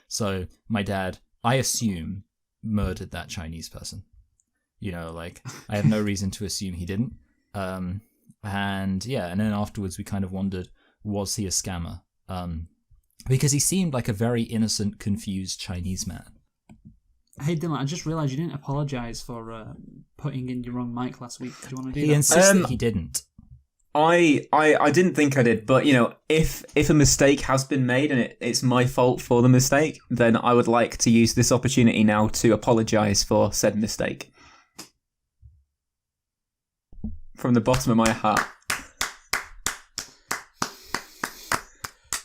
So my dad, I assume, murdered that Chinese person. You know, like, I have no reason to assume he didn't. And then afterwards we kind of wondered, was he a scammer? Because he seemed like a very innocent, confused Chinese man. Hey Dylan, I just realised you didn't apologise for putting in your wrong mic last week. Do you want to do that? He insists that he didn't. I didn't think I did, but, you know, if a mistake has been made and it's my fault for the mistake, then I would like to use this opportunity now to apologise for said mistake. From the bottom of my heart.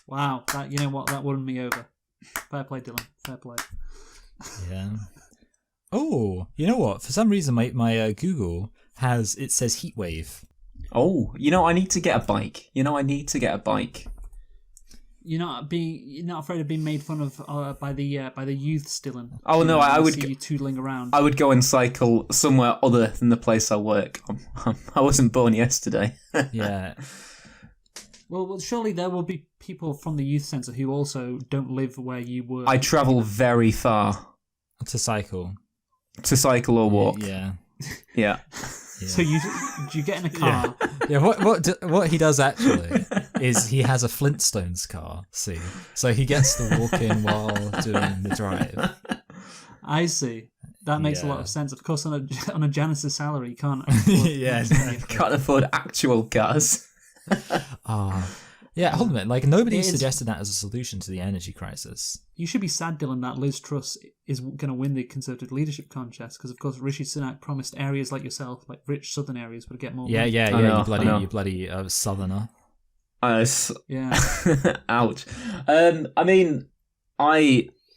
Wow, you know what? That won me over. Fair play, Dylan. Fair play. Yeah. Oh, you know what? For some reason, my Google it says heatwave. Oh, you know, I need to get a bike. You're not afraid of being made fun of by the youths, Dylan. Oh no, I would see you tootling around. I would go and cycle somewhere other than the place I work. I wasn't born yesterday. Yeah. Well, surely there will be people from the youth centre who also don't live where you work. I travel very far To cycle or walk. Yeah. Yeah. So you get in a car? Yeah. What he does actually is he has a Flintstones car. See, so he gets to walk in while doing the drive. I see. That makes a lot of sense. Of course, on a janitor's salary, you can't. Can't afford actual cars. Yeah, hold on a minute. Like, nobody suggested that as a solution to the energy crisis. You should be sad, Dylan, that Liz Truss is going to win the Conservative leadership contest because, of course, Rishi Sunak promised areas like yourself, like rich southern areas, would get more money. Yeah, you bloody southerner. Yeah. Ouch. I mean,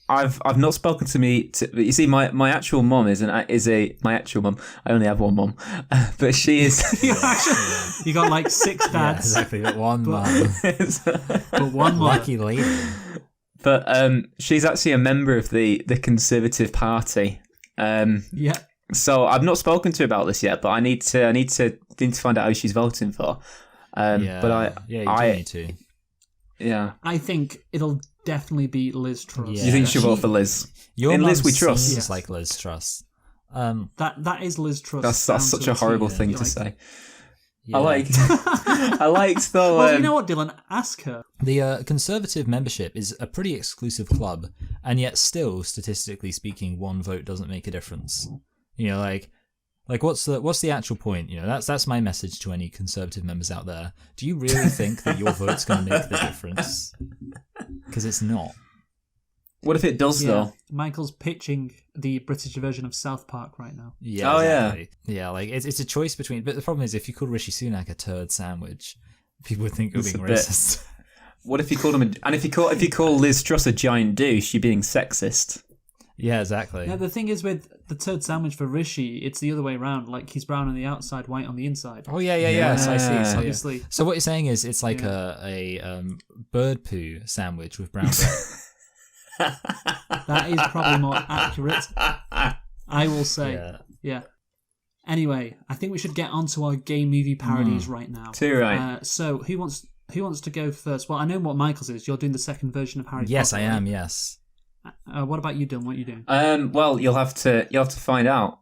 I've not spoken to me. You see, my actual mum is my actual mum. I only have one mum, but she is. You got like 6 dads. Yeah, exactly, but one mum. But one lucky lady. But she's actually a member of the Conservative Party. Yeah. So I've not spoken to her about this yet, but I need to find out who she's voting for. But you need to. Yeah. I think it'll definitely be Liz Truss. Yeah. You think she'll vote for Liz? In Liz we trust. Seems like Liz Truss. That is Liz Truss. That's such a horrible thing to say. Yeah. I liked though. Well, you know what, Dylan? Ask her. The Conservative membership is a pretty exclusive club, and yet still, statistically speaking, one vote doesn't make a difference. You know, like what's the actual point? You know, that's my message to any Conservative members out there. Do you really think that your vote's going to make the difference? Because it's not. What if it does though? Michael's pitching the British version of South Park right now. Yeah. Oh exactly. Yeah. Like it's a choice between. But the problem is, if you call Rishi Sunak a turd sandwich, people would think you're being racist. What if you called him? And if you call Liz Truss a giant douche, you're being sexist. Yeah, exactly. Now, the thing is with the turd sandwich for Rishi, it's the other way around. Like, he's brown on the outside, white on the inside. Oh, yeah. So I see. So, obviously. So what you're saying is it's like a bird poo sandwich with brown bread. That is probably more accurate, I will say. Yeah. Anyway, I think we should get on to our gay movie parodies right now. Too right. So, who wants to go first? Well, I know what Michael's is. You're doing the second version of Harry Potter. Yes, I am, yes. What about you, Dylan? What are you doing? Well, you'll have to find out.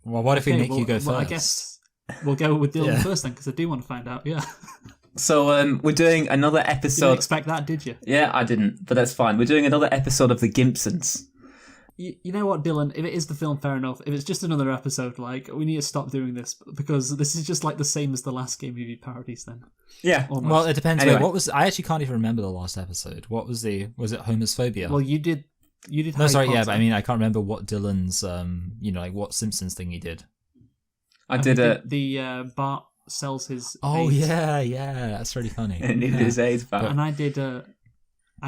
Well, what if we make you go first? Well, I guess we'll go with Dylan first then, because I do want to find out. Yeah. So we're doing another episode. You didn't expect that, did you? Yeah, I didn't, but that's fine. We're doing another episode of The Gimpsons. You know what, Dylan? If it is the film, fair enough. If it's just another episode, like, we need to stop doing this because this is just like the same as the last gay movie parodies. Then. Yeah. Almost. Well, it depends. Anyway. Wait, I actually can't even remember the last episode. What was it homophobia? Well, you did. No, sorry, yeah, but I mean, I can't remember what Dylan's, like what Simpsons thing he did. I did the Bart sells his. Oh AIDS. yeah, that's really funny. And he did his AIDS back. And I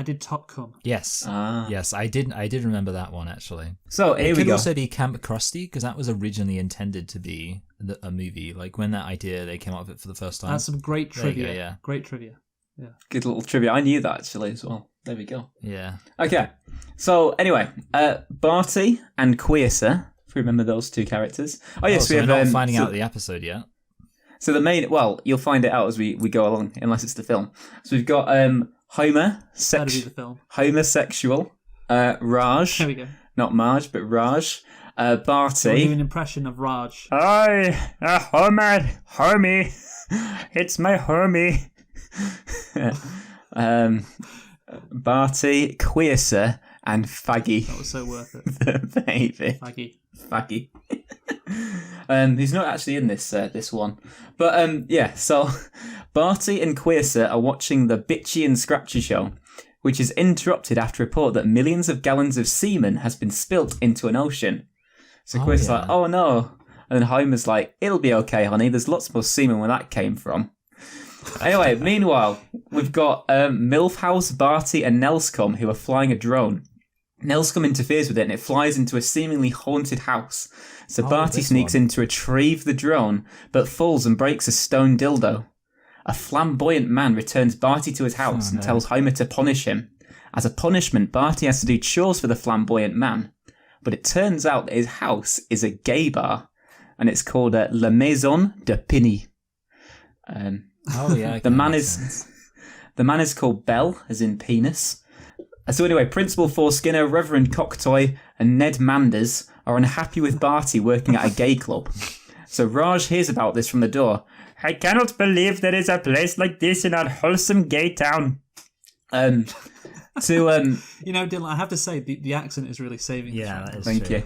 did Top Cum. Yes, yes, I did remember that one actually. So here we go. It could also be Camp Krusty because that was originally intended to be a movie. Like when that idea they came up with it for the first time. That's some great trivia. Go, yeah, great trivia. Yeah, good little trivia. I knew that actually as well. There we go. Yeah. Okay. So anyway, Barty and Queerser, if you remember those two characters. Oh yes, so we're not finding out the episode yet. So the main, you'll find it out as we go along, unless it's the film. So we've got Homer, that'd be the film. homosexual, Raj. There we go. Not Marge, but Raj. We'll do Barty. an impression of Raj. Hi, Homer, homie. It's my homie. Barty, Queerser, and Faggy. That was so worth it. The baby. Faggy. He's not actually in this one. But so Barty and Queerser are watching the Bitchy and Scratchy show, which is interrupted after a report that millions of gallons of semen has been spilt into an ocean. So Queerser's like, oh no. And then Homer's like, it'll be okay, honey. There's lots more semen where that came from. Anyway, meanwhile, we've got Milfhouse, Barty, and Nelscombe who are flying a drone. Nelscombe interferes with it and it flies into a seemingly haunted house. So Barty sneaks in to retrieve the drone, but falls and breaks a stone dildo. A flamboyant man returns Barty to his house and tells Homer to punish him. As a punishment, Barty has to do chores for the flamboyant man. But it turns out that his house is a gay bar, and it's called La Maison de Pini. The man is called Bell, as in penis. So anyway, Principal Foreskinner, Reverend Cocktoy, and Ned Manders are unhappy with Barty working at a gay club. So Raj hears about this from the door. I cannot believe there is a place like this in our wholesome gay town. Dylan, I have to say the accent is really saving. Yeah, that is Thank true. you.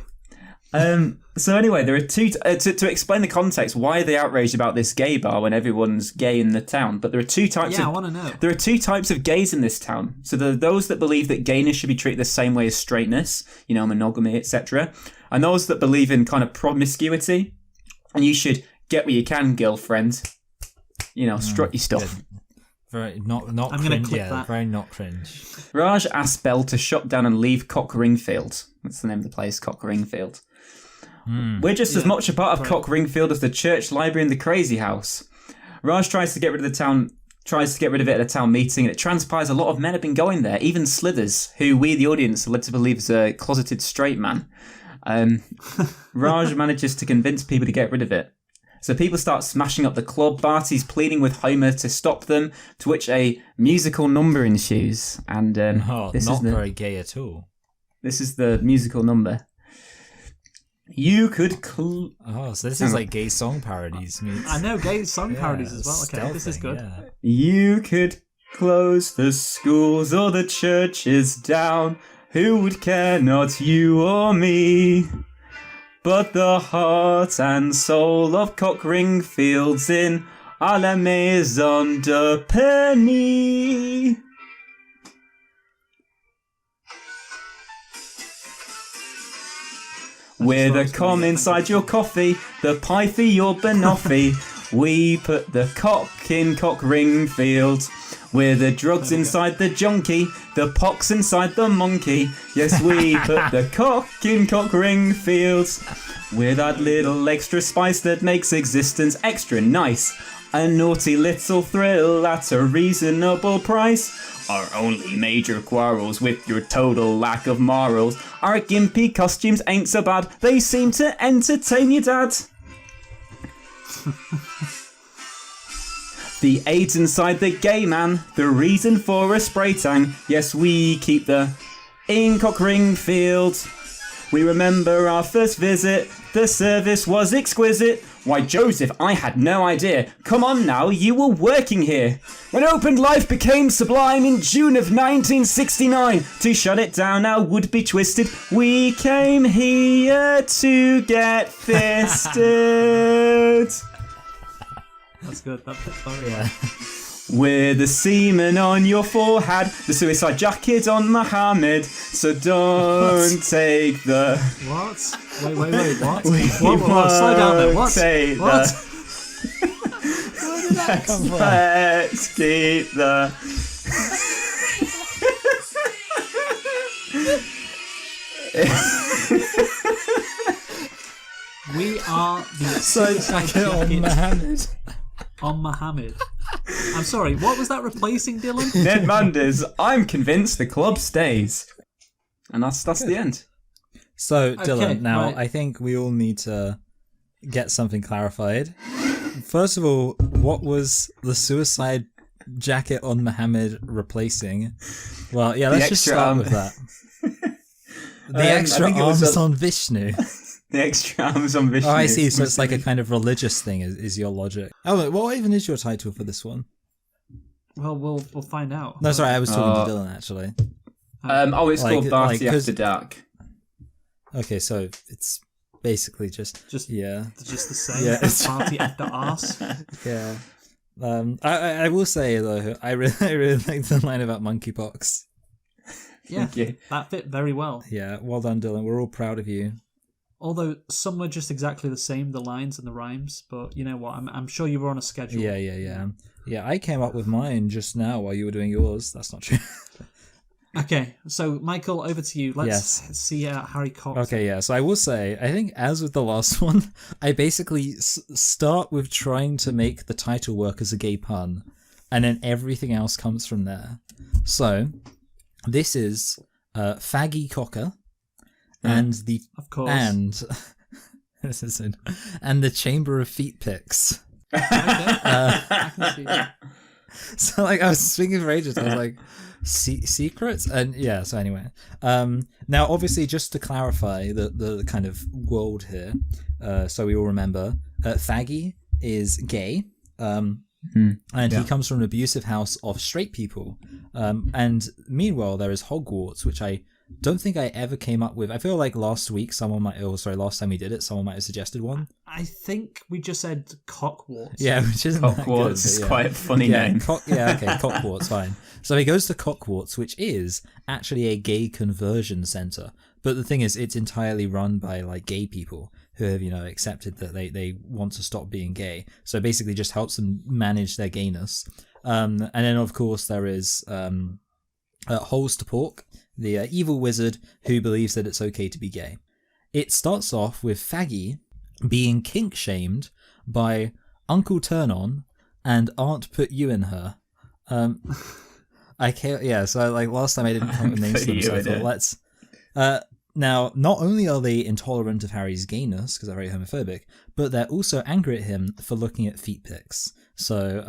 So anyway, there are two to explain the context. Why are they outraged about this gay bar when everyone's gay in the town? But there are two types. Yeah, I want to know. There are two types of gays in this town. So there are those that believe that gayness should be treated the same way as straightness, monogamy, etc., and those that believe in kind of promiscuity, and you should get what you can, girlfriend. Strut your stuff. Good. Very not I'm cringe. click Yeah, that. very not cringe. Raj asks Bell to shut down and leave Cock Ringfield. That's the name of the place, Cock Ringfield. We're just as much a part of Cock Ringfield as the church, library, and the crazy house. Raj tries to get rid of it at a town meeting, and it transpires a lot of men have been going there, even Slithers, who we, the audience, are led to believe is a closeted straight man. Raj manages to convince people to get rid of it. So people start smashing up the club. Barty's pleading with Homer to stop them, to which a musical number ensues. And Not very gay at all. This is the musical number. You could... So this is like gay song parodies. I know, gay song parodies as well. Okay, this is good. Yeah. You could close the schools or the churches down. Who would care, not you or me? But the heart and soul of Cock Ringfield's in à la maison de Penny. We're the com inside your coffee, the pie for your banoffee. We put the cock in Cock Ringfield. We're the drugs inside the junkie, the pox inside the monkey. Yes, we put the cock in Cock Ringfield. We're that little extra spice that makes existence extra nice. A naughty little thrill at a reasonable price. Our only major quarrels with your total lack of morals. Our gimpy costumes ain't so bad, they seem to entertain you, Dad. The AIDS inside the gay man, the reason for a spray tan. Yes, we keep the in Cock Ringfield. We remember our first visit, the service was exquisite. Why, Joseph, I had no idea. Come on now, you were working here. When opened life became sublime in June of 1969. To shut it down now would be twisted. We came here to get fisted. That's good. That's Yeah. We're the semen on your forehead, the suicide jacket on Muhammad. So don't take the... What? Wait, what? We What? Slow down there. What? Take What? Where did that come from? Let's keep the... We are the Suicide jacket on Muhammad. On Muhammad. I'm sorry, what was that replacing, Dylan? Ned Manders, I'm convinced the club stays. And that's the end. So, Dylan, Okay, now right. I think we all need to get something clarified. First of all, what was the suicide jacket on Muhammad replacing? Well, yeah, let's just extra start arm. with that. The extra I think it was arms on Vishnu. The extra arms on Vishnu. Oh, I see. So it's like a kind of religious thing, is your logic. Oh, what even is your title for this one? Well, we'll find out. No, sorry, I was talking to Dylan, actually. It's Like- called Barty like, After Dark. Okay, so it's basically just yeah. Just the same. Yeah. Party after arse. Yeah. I will say, though, I really like the line about monkeypox. Yeah, Thank you. that fit very well. Yeah, well done, Dylan. We're all proud of you. Although some were just exactly the same, the lines and the rhymes. But you know what? I'm sure you were on a schedule. Yeah. Yeah, I came up with mine just now while you were doing yours. That's not true. Okay, so Michael, over to you. Let's Yes. see Harry Cocter. Okay, yeah. So I will say, I think as with the last one, I basically start with trying to make the title work as a gay pun, and then everything else comes from there. So this is Faggy Cocker, and the Of course. and this is it, and the Chamber of Feet Pics. Okay. I can see that. So like I was thinking for ages, I was like, secrets, and yeah. So anyway, now obviously just to clarify the kind of world here, so we all remember, Faggy is gay, and he comes from an abusive house of straight people, and meanwhile there is Hogwarts, which I don't think I ever came up with. I feel like last time we did it, someone might have suggested one. I think we just said Cockwarts. Yeah, which isn't that good, Hogwarts is but yeah. quite a funny name. Okay, Cockward's fine. So he goes to Cockward's, which is actually a gay conversion center. But the thing is, it's entirely run by like gay people who have, accepted that they want to stop being gay. So basically just helps them manage their gayness. And then of course there is Holes to Pork, the evil wizard who believes that it's okay to be gay. It starts off with Faggy being kink shamed by Uncle Turn On and Aunt Put You in Her. I can't. Yeah. So like last time I didn't come up with names for them, so I thought let's. Now, not only are they intolerant of Harry's gayness because they're very homophobic, but they're also angry at him for looking at feet pics. So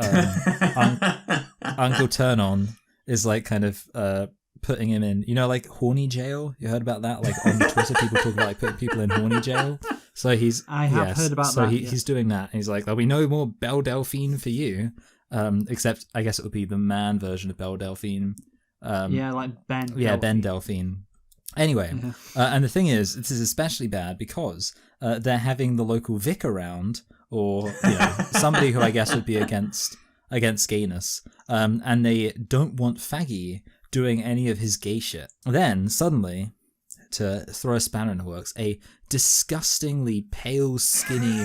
Uncle Turn On is like kind of putting him in, like horny jail. You heard about that? Like on Twitter, people talk about like putting people in horny jail. So I have heard about so that. He's doing that. And he's like, there'll be no more Belle Delphine for you. Except I guess it would be the man version of Belle Delphine. Like Ben. Yeah, Delphine. Ben Delphine. Anyway, and the thing is, this is especially bad because they're having the local vic around, or somebody who I guess would be against gayness, and they don't want Faggy doing any of his gay shit. Then suddenly, to throw a spanner in the works, a disgustingly pale, skinny,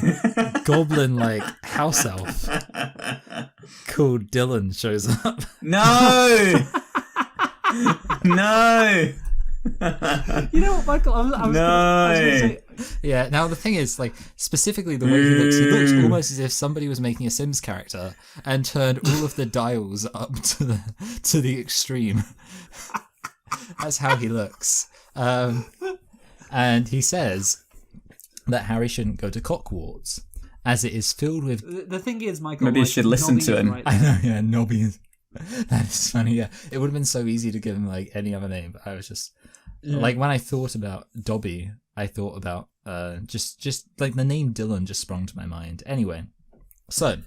goblin-like house elf called Dylan shows up. No! No! You know what, Michael? I was gonna say, Yeah, now the thing is, like, specifically the way he looks almost as if somebody was making a Sims character and turned all of the dials up to the extreme. That's how he looks. And he says that Harry shouldn't go to Cockward's, as it is filled with... the thing is, Michael, Maybe you should listen to him. Right I know, yeah, Nobby is... That is funny, yeah. It would have been so easy to give him, like, any other name, but I was just... Like, when I thought about Dobby, I thought about just like the name Dylan just sprung to my mind. Anyway, so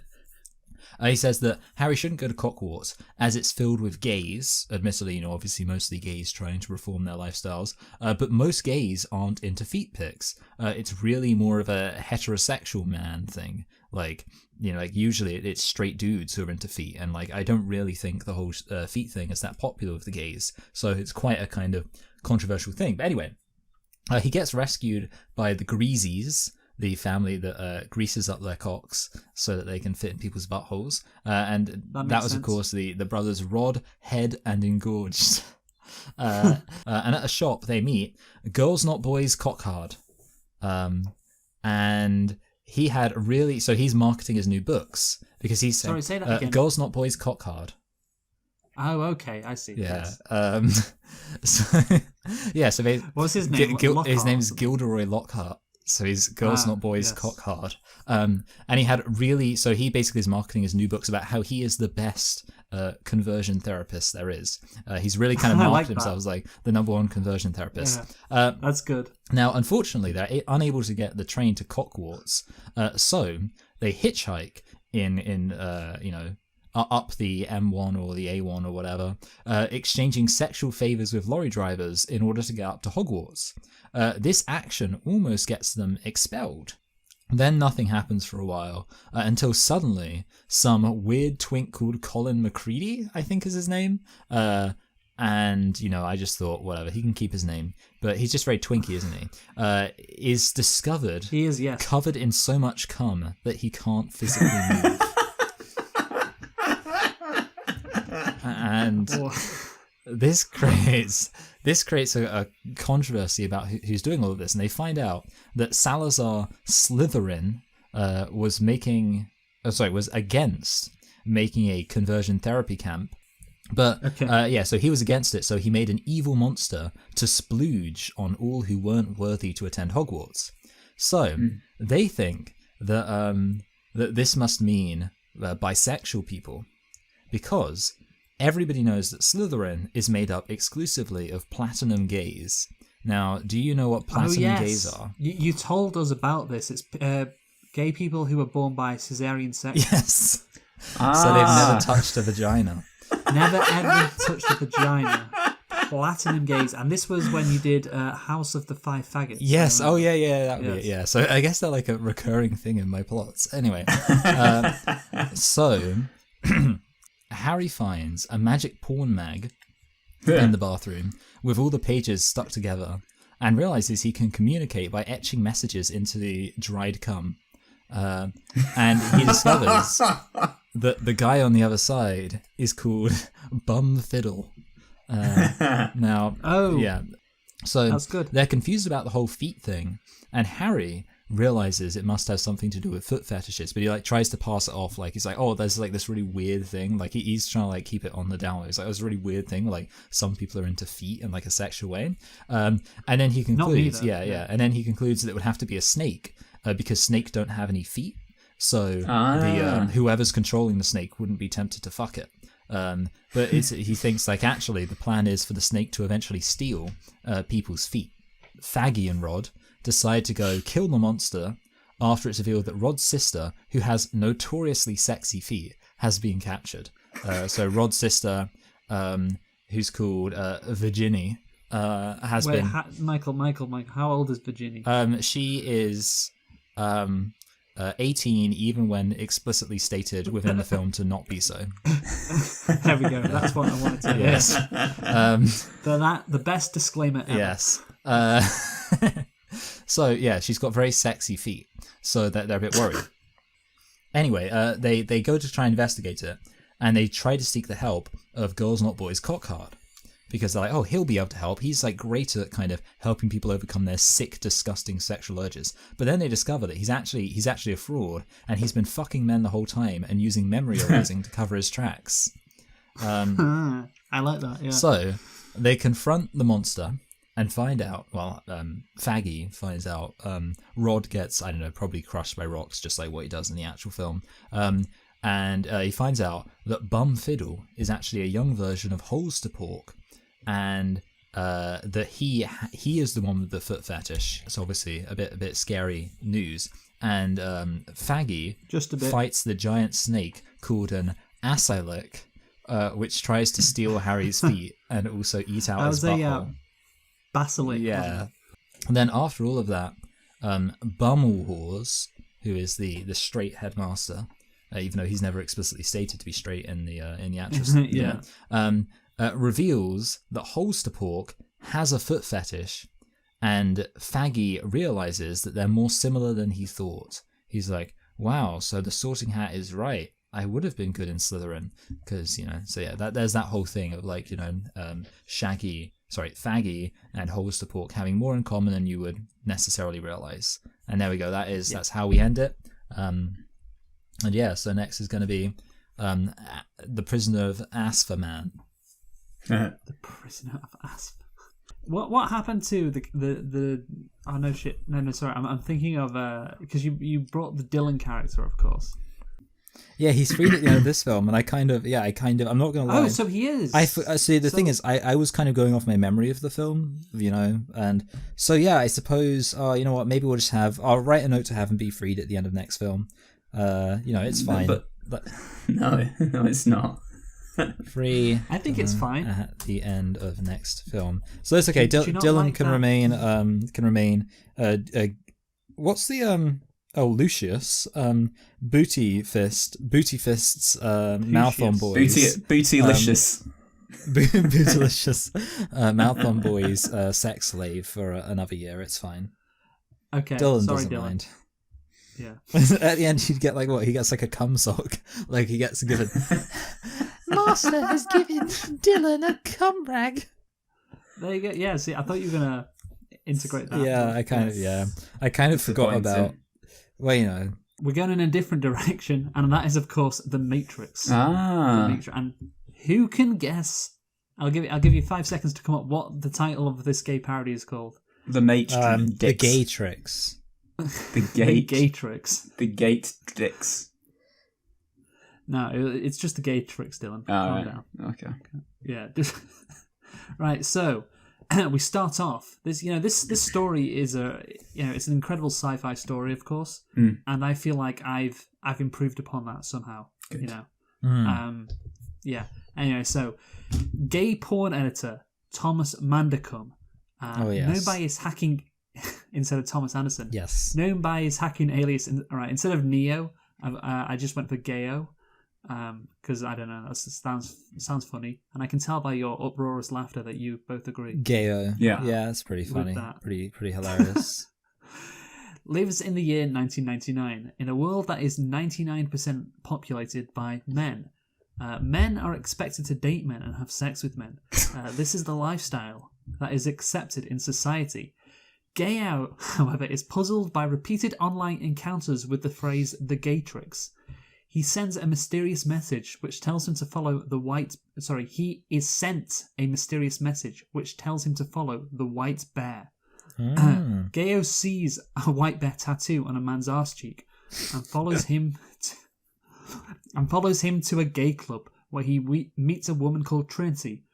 he says that Harry shouldn't go to Cockward's as it's filled with gays. Admittedly, obviously mostly gays trying to reform their lifestyles, but most gays aren't into feet pics. It's really more of a heterosexual man thing. Like, like usually it's straight dudes who are into feet, and like I don't really think the whole feet thing is that popular with the gays. So it's quite a kind of controversial thing. But anyway, he gets rescued by the Greasies, the family that greases up their cocks so that they can fit in people's buttholes. And that was, of course, the brothers Rod, Head, and Engorged. And at a shop, they meet Girls Not Boys Cockhard. And he had really... So he's marketing his new books because he's saying... Sorry, say that again. Girls Not Boys Cockhard. Oh, okay, I see. Yeah. Yes. So, yeah, so What's his name? his name's Gilderoy Lockhart. So he's Girls Not Boys yes. cock hard. And he had so he basically is marketing his new books about how he is the best conversion therapist there is. He's really kind of marketed himself as like the number one conversion therapist. Yeah, that's good. Now, unfortunately, they're unable to get the train to Cockwarts, so they hitchhike in up the M1 or the A1 or whatever, exchanging sexual favors with lorry drivers in order to get up to Hogwarts. This action almost gets them expelled. Then nothing happens for a while, until suddenly some weird twink called Colin McCready, I think is his name, and, I just thought, whatever, he can keep his name, but he's just very twinky, isn't he? Is discovered, he is, yes, covered in so much cum that he can't physically move. And this creates a controversy about who's doing all of this, and they find out that Salazar Slytherin was against making a conversion therapy camp. But so he was against it, so he made an evil monster to splooge on all who weren't worthy to attend Hogwarts. So they think that that this must mean bisexual people, because everybody knows that Slytherin is made up exclusively of platinum gays. Now, do you know what platinum gays are? You told us about this. It's gay people who were born by cesarean section. Yes. So they've never touched a vagina. Never ever touched a vagina. Platinum gays. And this was when you did House of the Five Faggots. Yes. Oh, yeah. That would be it. Yeah. So I guess they're like a recurring thing in my plots. Anyway. So Harry finds a magic porn mag in the bathroom with all the pages stuck together and realizes he can communicate by etching messages into the dried cum. And he discovers that the guy on the other side is called Bum Fiddle. So that's good. They're confused about the whole feet thing, and Harry realizes it must have something to do with foot fetishes, but he tries to pass it off, he's like, oh, there's this really weird thing, he's trying to keep it on the down low. He's like, there's a really weird thing, some people are into feet in a sexual way, and then he concludes, and then he concludes that it would have to be a snake, because snakes don't have any feet, so whoever's controlling the snake wouldn't be tempted to fuck it. But he thinks actually the plan is for the snake to eventually steal people's feet. Faggy and Rod decide to go kill the monster after it's revealed that Rod's sister, who has notoriously sexy feet, has been captured. So Rod's sister, who's called Virginie, has been... Michael, how old is Virginie? She is 18, even when explicitly stated within the film to not be so. There we go. That's what I wanted to hear. Yes. The best disclaimer ever. Yes. So yeah, she's got very sexy feet, so they're a bit worried. Anyway, they go to try and investigate it, and they try to seek the help of Girls Not Boys Cockhard, because they're like, oh, he'll be able to help. He's great at kind of helping people overcome their sick, disgusting sexual urges. But then they discover that he's actually a fraud, and he's been fucking men the whole time and using memory erasing to cover his tracks. I like that. Yeah. So they confront the monster and find out. Well, Faggy finds out Rod gets, I don't know, probably crushed by rocks, just like what he does in the actual film. And he finds out that Bum Fiddle is actually a young version of Holsterpork, and that he is the one with the foot fetish. It's obviously a bit scary news. And Faggy just a bit fights the giant snake called an Asylek, which tries to steal Harry's feet and also eat out his butthole. Basilic. Yeah. And then after all of that, Bummelhorse, who is the straight headmaster, even though he's never explicitly stated to be straight in the actual reveals that Holsterpork has a foot fetish, and Faggy realizes that they're more similar than he thought. He's like, wow, so the Sorting Hat is right. I would have been good in Slytherin, because, there's that whole thing of Faggy and Holsterpork having more in common than you would necessarily realize. And there we go. That's how we end it. And yeah, so next is going to be The Prisoner of Asperman. The Prisoner of Asperman. What happened to the oh no shit no sorry I'm thinking of because you brought the Dylan character, of course. Yeah, he's freed at the end of this film, and I kind of I'm not gonna lie. Oh, so he is. I see. The thing is, I was kind of going off my memory of the film, and so yeah, I suppose. You know what? Maybe we'll just I'll write a note to have him be freed at the end of next film. It's fine. But no, it's not. Free. I think it's fine at the end of next film. So that's okay. Dylan like can that? remain. What's the Lucius, booty fists, mouth on boys, bootylicious, bootylicious, mouth on boys, sex slave for another year. It's fine. Okay, Dylan sorry, doesn't Dylan. mind. Yeah. At the end, he'd get like what? He gets like a cum sock. Like he gets given. Master has given Dylan a cum rag. There you go. Yeah. See, I thought you were gonna integrate that. Yeah, I kind of forgot about. Well, you know, we're going in a different direction, and that is, of course, The Matrix. And who can guess? I'll give you 5 seconds to come up what the title of this gay parody is called. The Matrix. The GayTrix. The GayTrix. The GayTrix. No, it's just the GayTrix, Dylan. Calm down. Okay. Yeah. Right. So we start off. This story is it's an incredible sci-fi story, of course, and I feel like I've improved upon that somehow. Good. Yeah. Anyway, so gay porn editor Thomas Mandercum, known by his hacking instead of Thomas Anderson. Yes. Known by his hacking alias. Instead of Neo, I just went for Gayo. Because I don't know, that sounds funny, and I can tell by your uproarious laughter that you both agree. Gayo, yeah, that's pretty funny, pretty hilarious. Lives in the year 1999 in a world that is 99% populated by men. Men are expected to date men and have sex with men. This is the lifestyle that is accepted in society. Gayo, however, is puzzled by repeated online encounters with the phrase "the GayTrix." He sends a mysterious message which tells him to follow the white... Sorry, he is sent a mysterious message which tells him to follow the white bear. Gayo sees a white bear tattoo on a man's arse cheek and follows him to a gay club where he meets a woman called Trinity.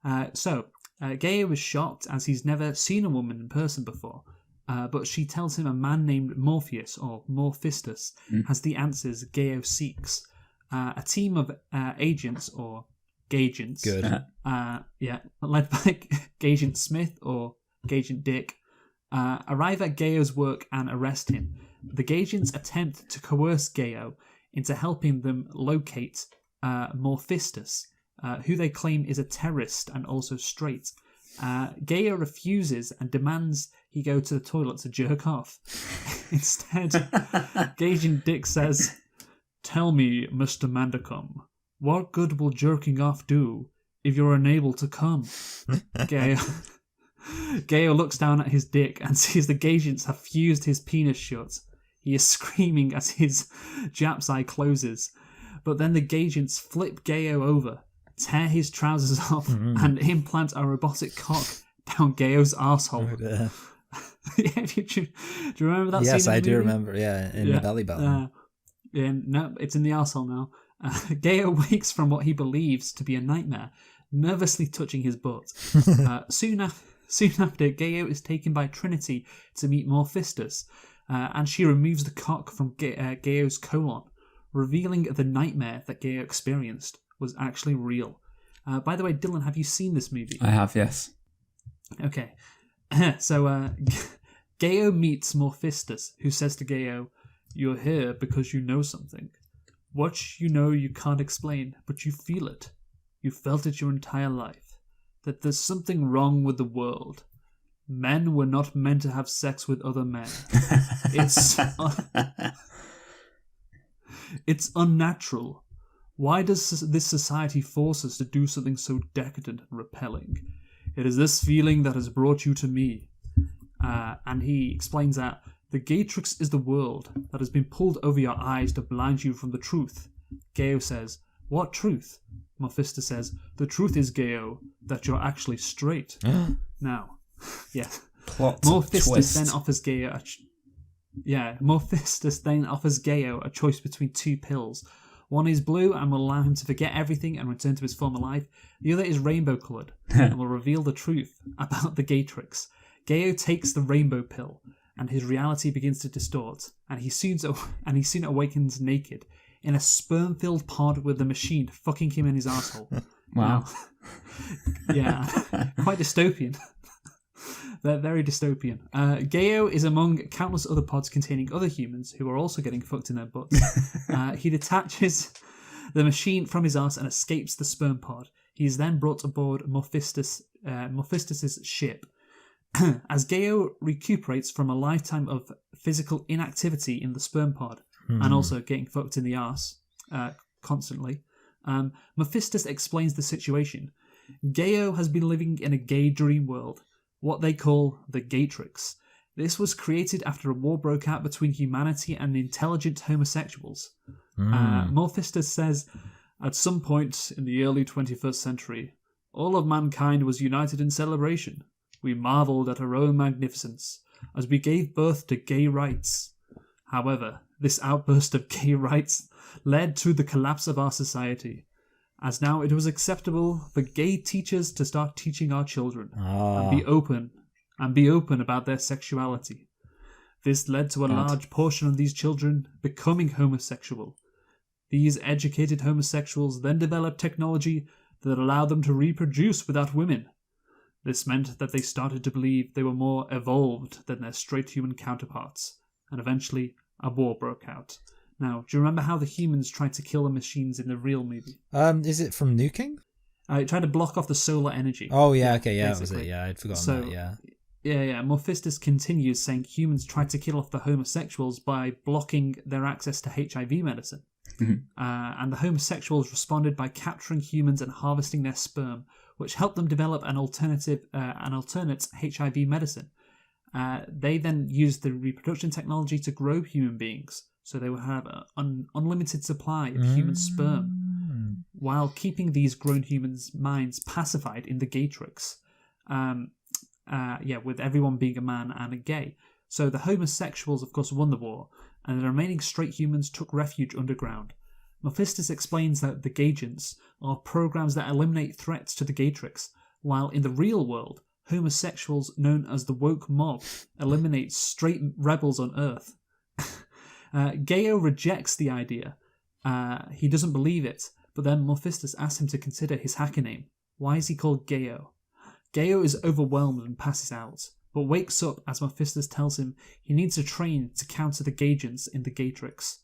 Gayo is shocked as he's never seen a woman in person before. But she tells him a man named Morpheus, or Morphistus, has the answers Gayo seeks. A team of agents, or Gagents, led by Gagent Smith, or Gagent Dick, arrive at Gayo's work and arrest him. The Gagents attempt to coerce Gayo into helping them locate Morphistus, who they claim is a terrorist and also straight. Gayo refuses and demands he go to the toilet to jerk off. Instead, Gagent Dick says, "Tell me, Mr. Mandercum, what good will jerking off do if you're unable to come?" Gayo looks down at his dick and sees the Gagents have fused his penis shut. He is screaming as his Jap's eye closes. But then the Gagents flip Gayo over, tear his trousers off, and implant a robotic cock down Gayo's arsehole. Do you remember that scene? Yes, I do remember, in the belly button. No, it's in the arsehole now. Gayo wakes from what he believes to be a nightmare, nervously touching his butt. Soon after, Gayo is taken by Trinity to meet Morphistus, and she removes the cock from Gayo's colon, revealing the nightmare that Gayo experienced was actually real. By the way, Dylan, have you seen this movie? I have, yes. Okay. So, Gayo meets Morphistus, who says to Gayo, "You're here because you know something. What you know you can't explain, but you feel it. You felt it your entire life. That there's something wrong with the world. Men were not meant to have sex with other men. It's unnatural. Why does this society force us to do something so decadent and repelling? It is this feeling that has brought you to me." And he explains that the GayTrix is the world that has been pulled over your eyes to blind you from the truth. Gayo says, "What truth?" Morphistus says, "The truth is, Gayo, that you're actually straight." Now, Yeah. Plot Mephistus twist. then offers Gaio Mephistus then offers Gaio a choice between two pills. One is blue and will allow him to forget everything and return to his former life. The other is rainbow coloured and will reveal the truth about the GayTrix. Gaio takes the rainbow pill, and his reality begins to distort, and he soon awakens naked in a sperm-filled pod with the machine fucking him in his asshole. Wow. Yeah, quite dystopian. They're very dystopian. Gaio is among countless other pods containing other humans who are also getting fucked in their butts. He detaches the machine from his arse and escapes the sperm pod. He is then brought aboard Mephistus's ship. As Gaio recuperates from a lifetime of physical inactivity in the sperm pod and also getting fucked in the arse constantly, Mephistus explains the situation. Gaio has been living in a gay dream world, what they call the GayTrix. This was created after a war broke out between humanity and intelligent homosexuals. Mephistus says, at some point in the early 21st century, all of mankind was united in celebration. We marvelled at our own magnificence as we gave birth to gay rights. However, this outburst of gay rights led to the collapse of our society, as now it was acceptable for gay teachers to start teaching our children and be open about their sexuality. This led to a large portion of these children becoming homosexual. These educated homosexuals then developed technology that allowed them to reproduce without women. This meant that they started to believe they were more evolved than their straight human counterparts, and eventually a war broke out. Now, do you remember how the humans tried to kill the machines in the real movie? Is it from Nuking? It tried to block off the solar energy. Oh, yeah, okay, yeah, basically. that was it. Yeah, I'd forgotten that, yeah. Yeah. Mephistus continues saying humans tried to kill off the homosexuals by blocking their access to HIV medicine. And the homosexuals responded by capturing humans and harvesting their sperm, which helped them develop an alternate HIV medicine. They then used the reproduction technology to grow human beings, so they would have an unlimited supply of human sperm, while keeping these grown humans' minds pacified in the GayTrix. With everyone being a man and a gay. So the homosexuals, of course, won the war, and the remaining straight humans took refuge underground. Mephistus explains that the Gayagents are programs that eliminate threats to the GayTrix, while in the real world, homosexuals known as the woke mob eliminate straight rebels on Earth. Gaio rejects the idea. He doesn't believe it, but then Mephistus asks him to consider his hacker name. Why is he called Gaio? Gaio is overwhelmed and passes out, but wakes up as Mephistus tells him he needs to train to counter the Gayagents in the GayTrix.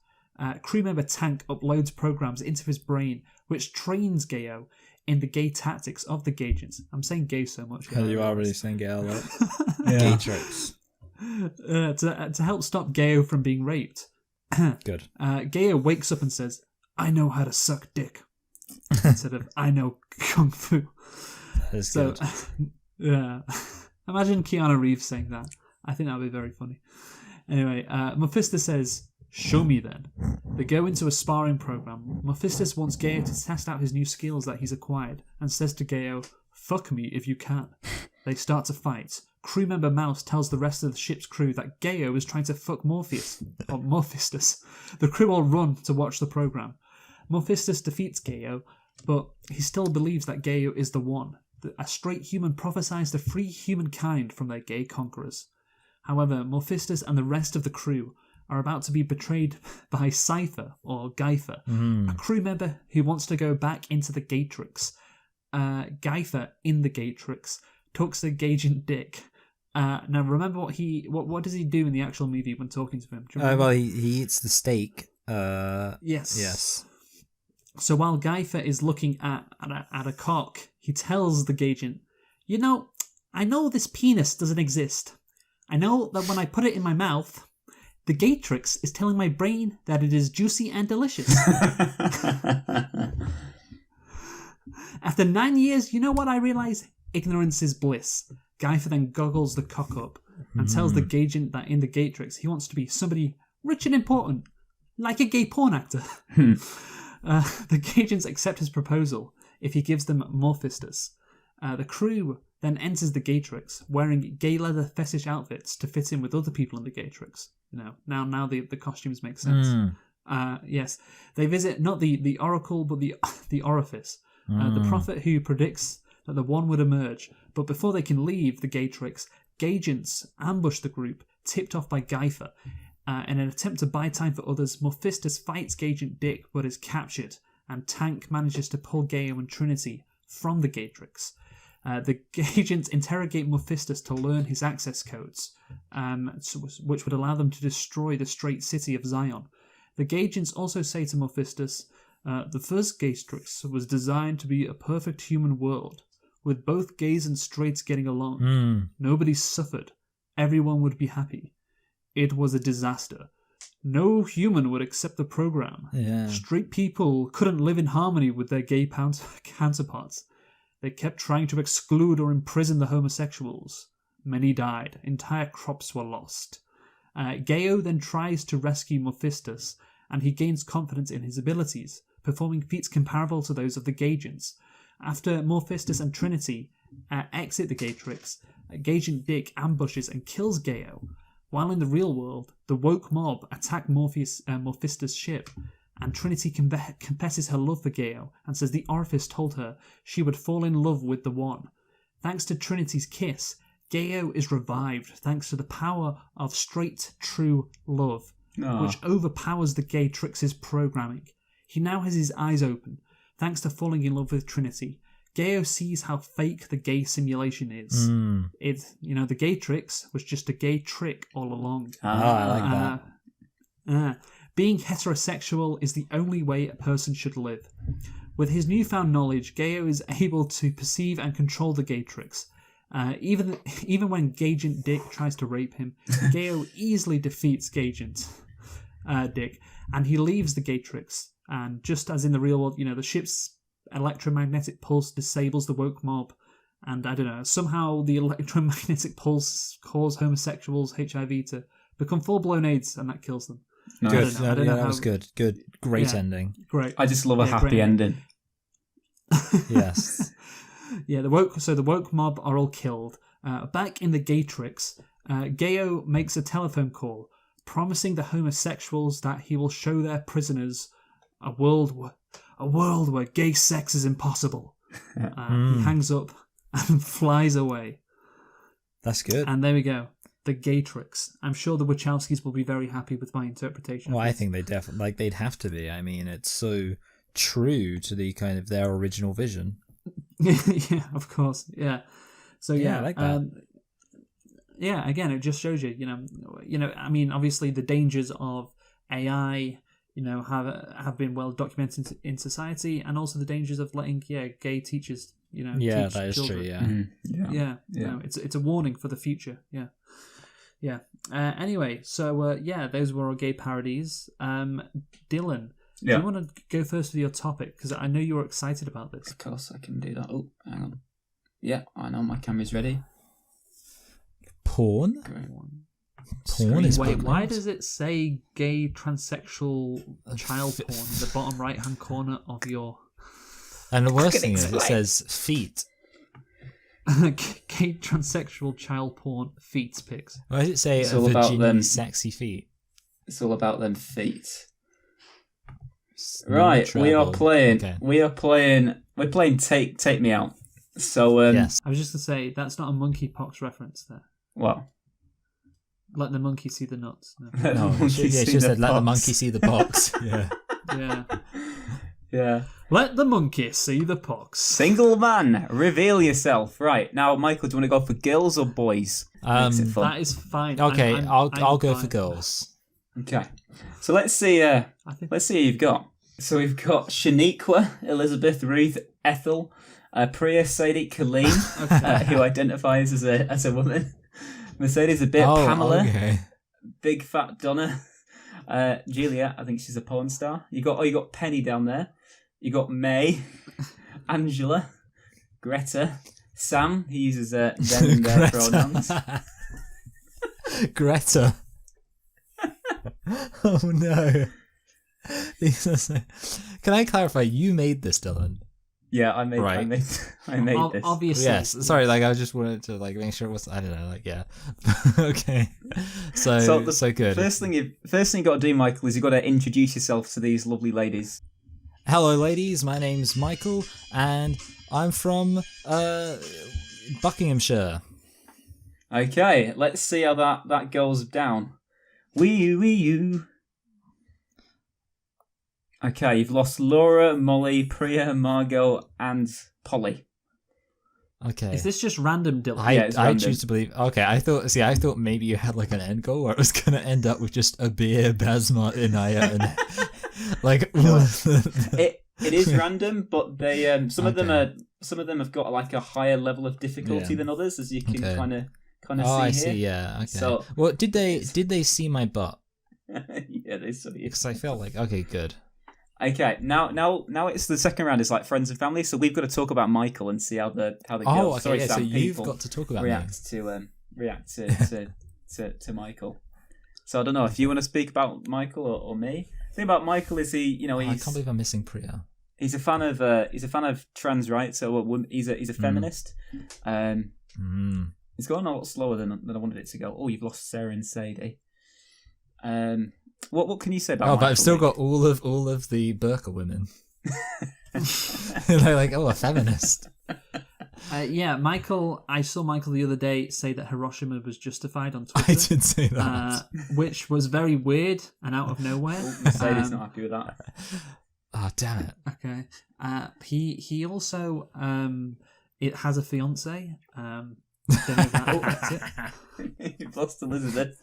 Crew member Tank uploads programs into his brain, which trains Gaio in the gay tactics of the Gayagents. I'm saying gay so much. Hell, you are really saying gay a lot. GayTrix. To help stop Gaio from being raped. Good. Gaio wakes up and says, "I know how to suck dick," instead of "I know kung fu." That's good. Yeah. Imagine Keanu Reeves saying that. I think that would be very funny. Anyway, Mephistus says, "Show me then." They go into a sparring program. Mephistus wants Gaio to test out his new skills that he's acquired and says to Gaio, "Fuck me if you can." They start to fight. Crew member Mouse tells the rest of the ship's crew that Gaio is trying to fuck Mephistus. The crew all run to watch the program. Mephistus defeats Gaio, but he still believes that Gaio is the one. A straight human prophesies to free humankind from their gay conquerors. However, Mephistus and the rest of the crew are about to be betrayed by Cypher, or Geifer, a crew member who wants to go back into the GayTrix. Geifer, in the GayTrix, talks to Gagent Dick. Now, remember what does he do in the actual movie when talking to him? Well, he eats the steak. Yes. So while Geifer is looking at a cock, he tells the Gagent, "You know, I know this penis doesn't exist. I know that when I put it in my mouth, the GayTrix is telling my brain that it is juicy and delicious." After 9 years, you know what I realize? Ignorance is bliss. Geifer then goggles the cock up and tells the Gagent that in the GayTrix he wants to be somebody rich and important, like a gay porn actor. The Gagents accept his proposal if he gives them Mephistus. The crew then enters the GayTrix, wearing gay leather fetish outfits to fit in with other people in the GayTrix. Now the costumes make sense. Yes, they visit not the oracle, but the orifice, the prophet who predicts that the one would emerge. But before they can leave the GayTrix, Gagents ambush the group, tipped off by Geifer. In an attempt to buy time for others, Mephistus fights Gagent Dick but is captured, and Tank manages to pull Gaio and Trinity from the GayTrix. The Gagents interrogate Mephistus to learn his access codes, which would allow them to destroy the straight city of Zion. The Gagents also say to Mephistus, the first GayTrix was designed to be a perfect human world, with both gays and straights getting along. Nobody suffered. Everyone would be happy. It was a disaster. No human would accept the program. Yeah. Straight people couldn't live in harmony with their gay counterparts. They kept trying to exclude or imprison the homosexuals. Many died. Entire crops were lost. Gaio then tries to rescue Mephistus, and he gains confidence in his abilities, performing feats comparable to those of the Gagents. After Mephistus and Trinity exit the GayTrix, Gagent Dick ambushes and kills Gaio. While in the real world, the woke mob attack Mephistus' ship, and Trinity confesses her love for Gaio and says the orifice told her she would fall in love with the one. Thanks to Trinity's kiss, Gaio is revived thanks to the power of straight, true love, which overpowers the GayTrix's programming. He now has his eyes open, thanks to falling in love with Trinity. Gaio sees how fake the gay simulation is. The GayTrix was just a gay trick all along. I like that. Being heterosexual is the only way a person should live. With his newfound knowledge, Gaio is able to perceive and control the GayTrix. Even when Gagent Dick tries to rape him, Gaio easily defeats Gagent Dick, and he leaves the GayTrix. And just as in the real world, the ship's electromagnetic pulse disables the woke mob, and I don't know, somehow the electromagnetic pulse causes homosexuals HIV to become full-blown AIDS, and that kills them. Nice. Good. That was good. Great ending. Great. I just love a happy ending. Yes. The woke mob are all killed. Back in the GayTrix, Gaio makes a telephone call, promising the homosexuals that he will show their prisoners a world where gay sex is impossible. He hangs up and flies away. That's good. And there we go. The GayTrix. I'm sure the Wachowskis will be very happy with my interpretation. Well, I think they definitely, they'd have to be. I mean, it's so true to the kind of their original vision. Yeah, of course. Yeah. So I like that. Again, it just shows you, I mean, obviously the dangers of AI, have been well documented in society, and also the dangers of letting gay teachers, teach that is children. true. No, it's a warning for the future. Yeah. Anyway, so those were our gay parodies. Dylan, do you want to go first with your topic? Because I know you were excited about this. Of course, I can do that. Oh, hang on. Yeah, I know my camera's ready. Porn? Great. Porn is Wait, bad. why does it say gay transsexual child porn in the bottom right-hand corner of your... And the worst thing is it says feet. Gay transsexual child porn feet pics. Why does it say It's all about Virginia them. sexy feet? It's all about them feet. Right, we are playing. Okay. We're playing Take Me Out. So Yes. I was just going to say, that's not a monkeypox reference there. Well, Let the monkey see the nuts. No. let the No, monkey she see said, "Let the box." monkey see the box." Yeah. Yeah. Yeah. Let the monkey see the pox. Single man, reveal yourself. Right now, Michael, do you want to go for girls or boys? Makes it fun. That is fine. Okay, I'll go fine. for girls. Okay, so let's see. Let's see who you've got. So we've got Shaniqua, Elizabeth, Ruth, Ethel, Priya, Sadie, Colleen, who identifies as a woman. Mercedes a bit, Pamela, Okay. Big Fat Donna, Julia. I think she's a porn star. You got Penny down there. You got May, Angela, Greta, Sam. He uses them and their pronouns. Greta. Oh no. Can I clarify? You made this, Dylan. Yeah, I made Right. this. Obviously. Yes, sorry, like I just wanted to like make sure it was, I don't know, like, yeah. Okay. So good. First thing you got to do, Michael, is you got to introduce yourself to these lovely ladies. Hello ladies, my name's Michael and I'm from Buckinghamshire. Okay, let's see how that goes down. Wee you. Okay, you've lost Laura, Molly, Priya, Margot, and Polly. Okay. Is this just random, Dylan? I random. choose to believe. Okay, I thought maybe you had like an end goal where it was gonna end up with just Abir, Basma, Inaya, and like. It is random, but they some of them have got like a higher level of difficulty than others, as you can kind of see here. I see. Yeah. Okay. So, well, did they see my butt? Yeah, they saw you. Because I felt like okay, good. Okay, now it's the second round. Is like friends and family, so we've got to talk about Michael and see how the girls. Okay, Sorry, yeah, Sam, so you've got to talk about react to Michael. So I don't know if you want to speak about Michael or me. The thing about Michael is I can't believe I'm missing Priya. He's a fan of trans rights. So he's a feminist. It's gone a lot slower than I wanted it to go. Oh, you've lost Sarah and Sadie. What can you say about? But I've still got all of the burqa women. They're like, a feminist. Yeah, Michael. I saw Michael the other day say that Hiroshima was justified on Twitter. I did say that, which was very weird and out of nowhere. Mercedes not happy with that. Oh, damn it. Okay. He also it has a fiance. Don't know if that affects it. You've lost Elizabeth.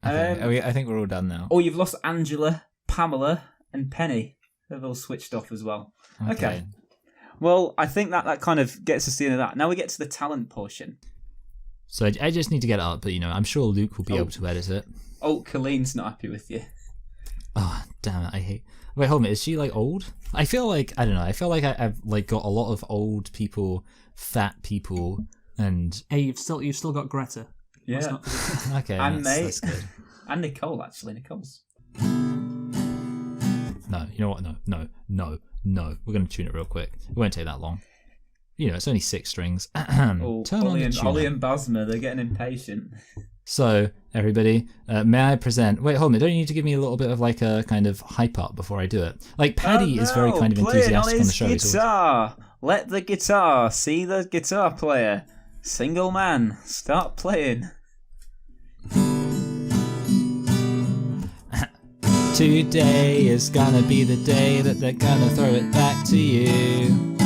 Okay, I think we're all done now. Oh, you've lost Angela, Pamela, and Penny. They've all switched off as well. Okay. Well, I think that kind of gets us to the end of that. Now we get to the talent portion. So I just need to get it up, but I'm sure Luke will be able to edit it. Oh, Colleen's not happy with you. Oh, damn it! I hate. Wait, hold on. Is she like old? I feel like I don't know. I feel like I've like got a lot of old people, fat people, and hey, you've still got Greta. Yeah. Okay. And that's good. And Nicole, actually. Nicole's. No, you know what? No. We're going to tune it real quick. It won't take that long. It's only 6 strings. Turn on the tuner. Ollie and Basma, they're getting impatient. So, everybody, may I present... Wait, hold on. Don't you need to give me a little bit of like a kind of hype up before I do it? Like, Paddy is very kind of enthusiastic on the show. Guitar. Let the guitar see the guitar player. Single man, start playing. Today is gonna be the day that they're gonna throw it back to you.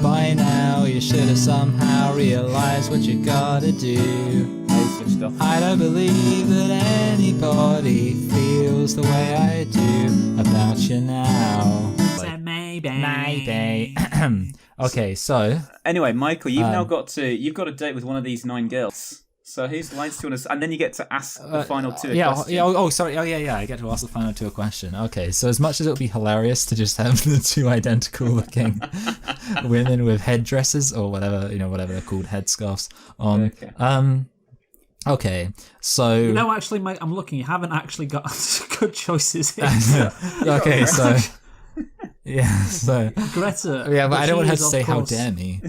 By now you should have somehow realized what you gotta do. I don't believe that anybody feels the way I do about you now. So maybe. Okay, so anyway, Michael, you've now got a date with one of these 9 girls. So whose lines do you want to? And then you get to ask the final 2 a question. Sorry. I get to ask the final 2 a question. Okay, so as much as it would be hilarious to just have the 2 identical looking women with headdresses or whatever they're called, headscarves on. Okay, so actually, Mike, I'm looking. You haven't actually got good choices here. Okay, so yeah, so Greta. Yeah, but I don't want her to say "How dare me."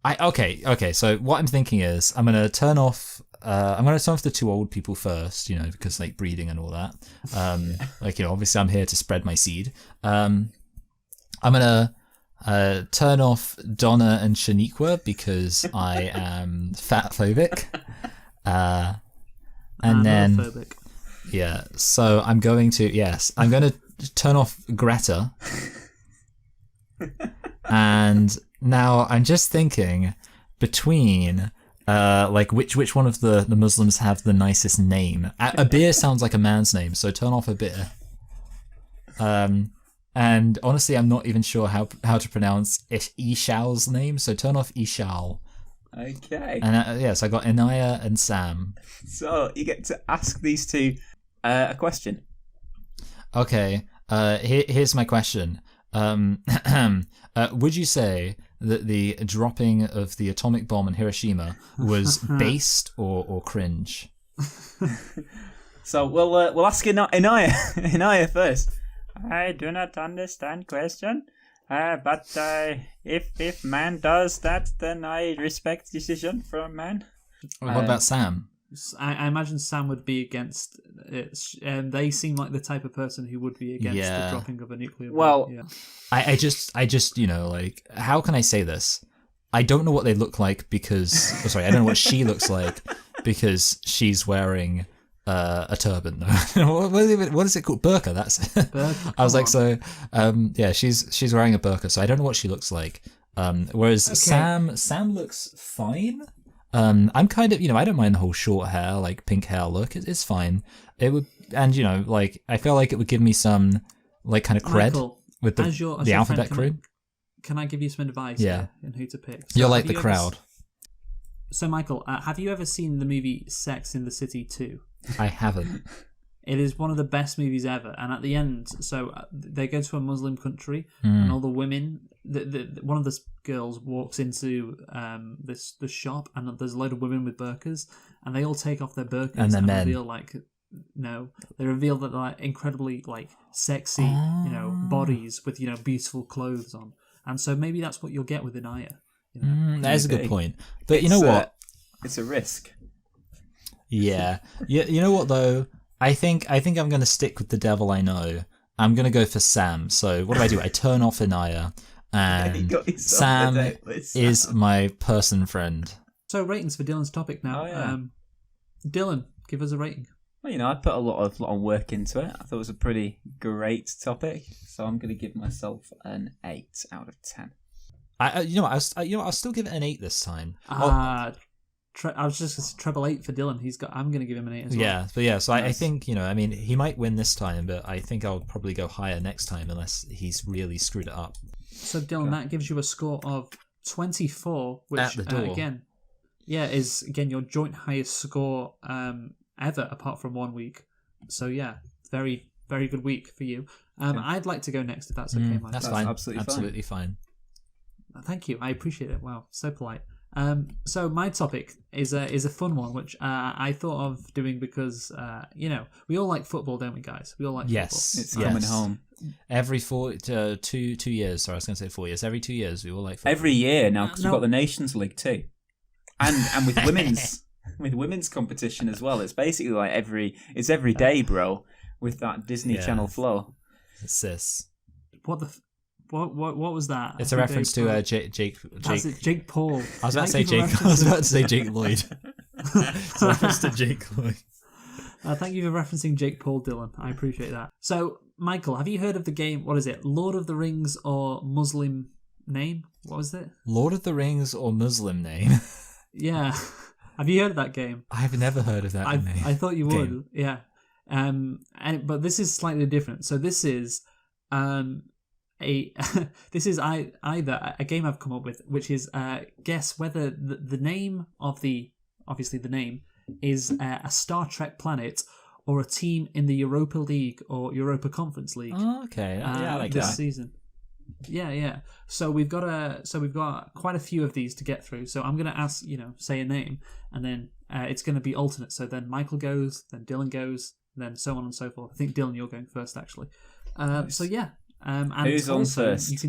Okay. So what I'm thinking is I'm gonna turn off. I'm gonna turn off the 2 old people first, because like breeding and all that. Obviously I'm here to spread my seed. I'm gonna turn off Donna and Shaniqua because I am fat phobic. And then homophobic. Yeah, so I'm going to turn off Greta. And now I'm just thinking between which one of the Muslims have the nicest name. Abir sounds like a man's name, so turn off Abir. And honestly, I'm not even sure how to pronounce Ishal's name, so turn off Ishal. Okay. And yes, I got Inaya and Sam. So you get to ask these 2 a question. Okay. Here's my question. Would you say that the dropping of the atomic bomb on Hiroshima was based or cringe? So we'll ask Inaya first. I do not understand question. But if man does that, then I respect decision from man. What about Sam? I imagine Sam would be against it. They seem like the type of person who would be against the dropping of a nuclear bomb. Well, yeah. I just, like, how can I say this? I don't know what they look like because, I don't know what she looks like because she's wearing a turban. What is it called? Burqa. That's it. Burqa, I was like, she's wearing a burqa, so I don't know what she looks like. Whereas Okay. Sam looks fine. I'm kind of, I don't mind the whole short hair, like pink hair look. It's fine. It would, and like I feel like it would give me some like kind of cred Michael, with as the your alphabet friend, crew. Can I give you some advice? Yeah. In who to pick? You're like have the you crowd. So, Michael, have you ever seen the movie Sex in the City 2? I haven't. It is one of the best movies ever. And at the end, they go to a Muslim country, and all the women, one of the girls walks into this shop, and there's a load of women with burqas, and they all take off their burqas And they're men. reveal they reveal that they're like incredibly like sexy, bodies with beautiful clothes on, and so maybe that's what you'll get with Inaya. That is a good Maybe. point. But you know what? It's a risk. Yeah. You know what though? I think I'm going to stick with the devil I know. I'm going to go for Sam. So what do? I turn off Inaya, and got yourself Sam a date with is Sam. my person friend. So ratings for Dylan's topic now. Oh, yeah. Dylan, give us a rating. Well, I put a lot of work into it. I thought it was a pretty great topic, so I'm going to give myself an 8 out of 10. I'll still give it an 8 this time. I was just treble 8 for Dylan. I'm going to give him an 8 as well. Yeah, but yeah, so I Nice. think, he might win this time, but I think I'll probably go higher next time unless he's really screwed it up. So Dylan, that gives you a score of 24, which At the door. is your joint highest score ever, apart from 1 week. So yeah, very, very good week for you. I'd like to go next if that's okay, Michael. That's That's fine. absolutely fine. Thank you. I appreciate it. Wow, so polite. So my topic is a fun one, which I thought of doing because we all like football, don't we, guys? We all like Yes. football. It's coming home. Every 2 years, sorry, I was going to say 4 years. Every 2 years, we all like football. Every year now, because No. we've got the Nations League too, and with women's competition as well. It's basically like every day, bro, with that Disney Yeah. Channel flow. Sis. What was that? It's a reference to Jake. That's it, Jake Paul. I was about to say Thank you Jake. for I was referencing- about to say Jake Lloyd. It's a reference to Jake Lloyd. Thank you for referencing Jake Paul, Dylan. I appreciate that. So, Michael, have you heard of the game? What is it? Lord of the Rings or Muslim name? What was it? Lord of the Rings or Muslim name? Yeah. Have you heard of that game? I've never heard of that name. I thought you Game. would. Yeah. But this is slightly different. So this is either a game I've come up with, which is guess whether the name of the name is a Star Trek planet or a team in the Europa League or Europa Conference League. Oh, okay. Yeah, I like this that. season. Yeah. So we've got quite a few of these to get through. So I'm going to ask, say a name, and then it's going to be alternate. So then Michael goes, then Dylan goes, then so on and so forth. I think Dylan, you're going first, actually. So yeah. And Who's on also, first?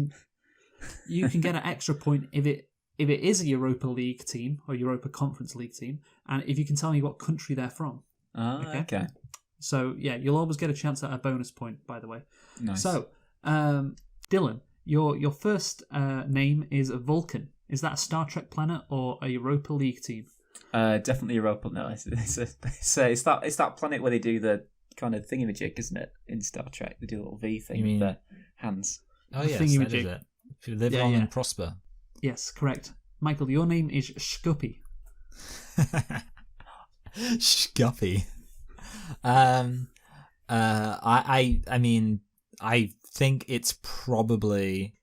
You can get an extra point if it is a Europa League team or Europa Conference League team, and if you can tell me what country they're from. Okay. So yeah, you'll always get a chance at a bonus point, by the way. Nice. So, Dylan, your first name is Vulcan. Is that a Star Trek planet or a Europa League team? Definitely Europa. No, it's that planet where they do the kind of thingamajig, isn't it? In Star Trek, they do a little V thing You mean- with their hands. Oh, The yes, that thingamajig. is it. If you live Yeah, long yeah. and prosper. Yes, correct. Michael, your name is Scuppy. Scuppy. I mean, I think it's probably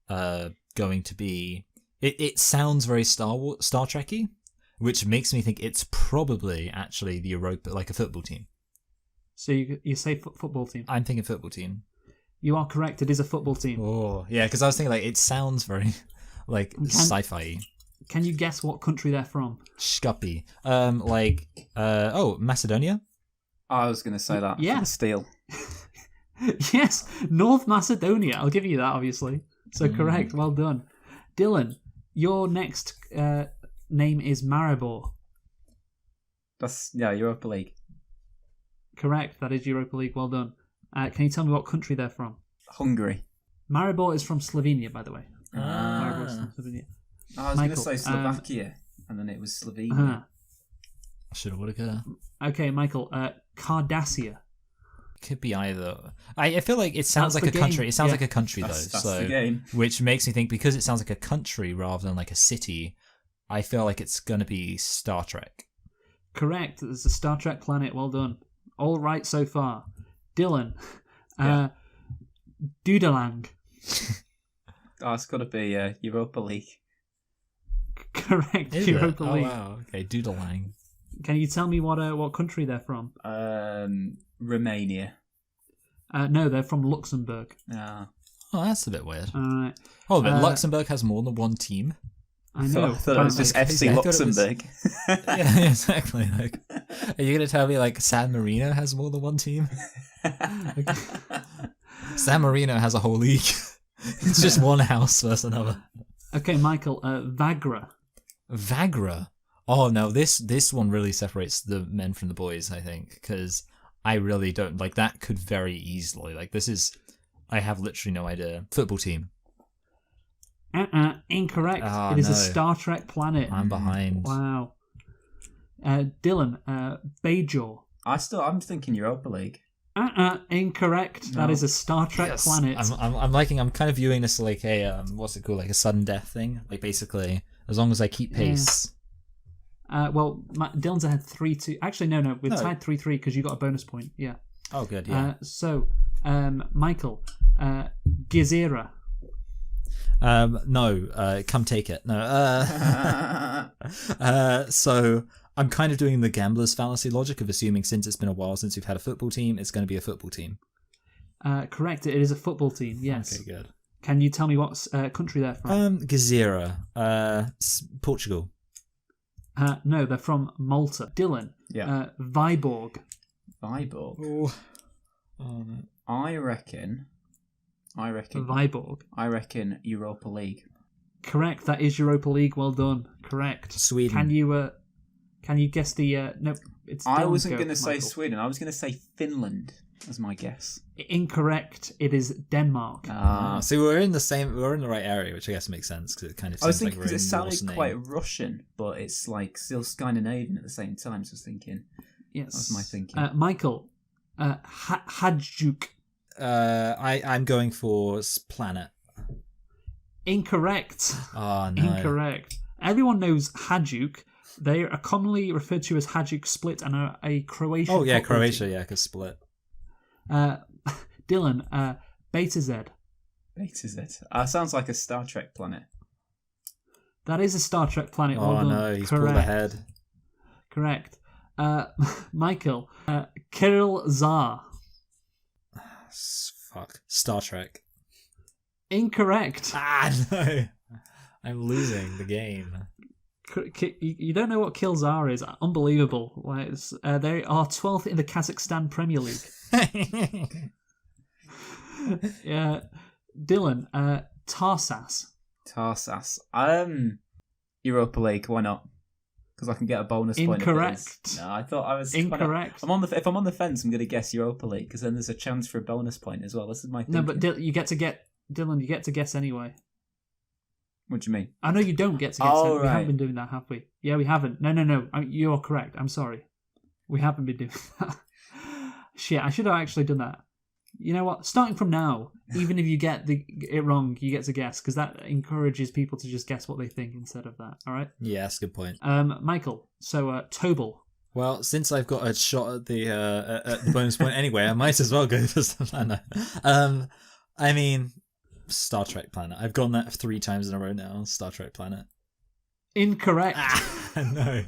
going to be. It sounds very Star Trekky, which makes me think it's probably actually the Europa, like a football team. So you say football team. I'm thinking football team. You are correct. It is a football team. Oh, yeah, because I was thinking like it sounds very like sci-fi. Can you guess what country they're from? Scuppy. Macedonia. I was going to say that. Yeah. For the steel. Yes, North Macedonia. I'll give you that, obviously. So correct. Well done. Dylan, your next name is Maribor. That's Europa League. Correct. That is Europa League. Well done. Can you tell me what country they're from? Hungary. Maribor is from Slovenia, by the way. Maribor is Ah. from Slovenia. I was going to Michael, say Slovakia, and then it was Slovenia. Should have, would have, Okay, Michael. Cardassia. could be either. I feel like it sounds That's like the a country. game. It sounds Yeah. like a country That's though. the So, game. which makes me think because it sounds like a country rather than like a city, I feel like it's gonna be Star Trek. Correct. It's a Star Trek planet. Well done. All right so far. Dylan. Yeah. Dudelang. Oh, it's got to be Europa League. Correct. Is Europa it? League. Oh wow. Okay, Doodling. Can you tell me what country they're from? Romania. No, they're from Luxembourg. Ah. Oh, that's a bit weird. All right. Oh, but Luxembourg has more than one team. I know. I thought it was just apparently. FC I thought it was- Luxembourg. Yeah, exactly. Like, are you gonna tell me like San Marino has more than one team? San Marino has a whole league. It's just one house versus another. Okay, Michael. Vagra. Vagra. Oh no, this one really separates the men from the boys. I think because I really don't like that. Could very easily like this is. I have literally no idea. Football team. Incorrect. Oh, it is no. a Star Trek planet. I'm behind. Wow. Dylan. Bajor. I'm thinking Europa League. Incorrect. No. That is a Star Trek Yes. planet. I'm kind of viewing this like a what's it called, like a sudden death thing. Like basically, as long as I keep pace. Dylan's ahead 3-2. Actually, no. We're No. tied 3-3 because you got a bonus point. Yeah. Oh, good. Yeah. Michael. Gezira. No. Come take it. No. So I'm kind of doing the gambler's fallacy logic of assuming since it's been a while since we've had a football team, it's going to be a football team. Correct. It is a football team. Yes. Okay, good. Can you tell me what country they're from? Gezira. Portugal. No, they're from Malta. Dylan. Yeah. Viborg. Viborg. Oh. No. I reckon. Viborg. I reckon Europa League. Correct. That is Europa League. Well done. Correct. Sweden. Can you guess the? No, it's. I Dylan's wasn't go, going to say Michael. Sweden. I was going to say Finland as my guess. Incorrect. It is Denmark. So we're in the right area, which I guess makes sense because it kind of I was seems thinking like because we're it in sounded Norse quite name. Russian, but it's like still Scandinavian at the same time. So I was thinking Yes. that was my thinking. Michael. Hadjuk. I'm going for planet. Incorrect. Oh no. Incorrect. Everyone knows Hadjuk. They are commonly referred to as Hadjuk Split and are a Croatian. Oh yeah, football Croatia. team. Yeah, because split. Dylan. Beta Z. Beta Z. Sounds like a Star Trek planet. That is a Star Trek planet. Oh well done. no, he's Correct. pulled ahead. Correct. Michael. Kirill Tsar. Fuck. Star Trek. Incorrect. Ah no. I'm losing the game. You don't know what Kirill Tsar is. Unbelievable. They are 12th in the Kazakhstan Premier League. Yeah. Dylan. Tarsas. Tarsas. Europa League. Why not? Because I can get a bonus point. Incorrect. No, I thought I was Incorrect. If I'm on the fence, I'm going to guess Europa League because then there's a chance for a bonus point as well. This is my thinking. No, but Dylan, you get to guess anyway. What do you mean? I know you don't get to guess. Oh, We right. haven't been doing that, have we? Yeah, we haven't. No. You're correct. I'm sorry. We haven't been doing that. Shit, I should have actually done that. You know what? Starting from now, even if you get it wrong, you get to guess because that encourages people to just guess what they think instead of that. All right. Yeah, that's a good point. Michael. So Tobal. Well, since I've got a shot at the bonus point anyway, I might as well go for some planet. I mean, Star Trek planet. I've gone that 3 times in a row now. Star Trek planet. Incorrect. No.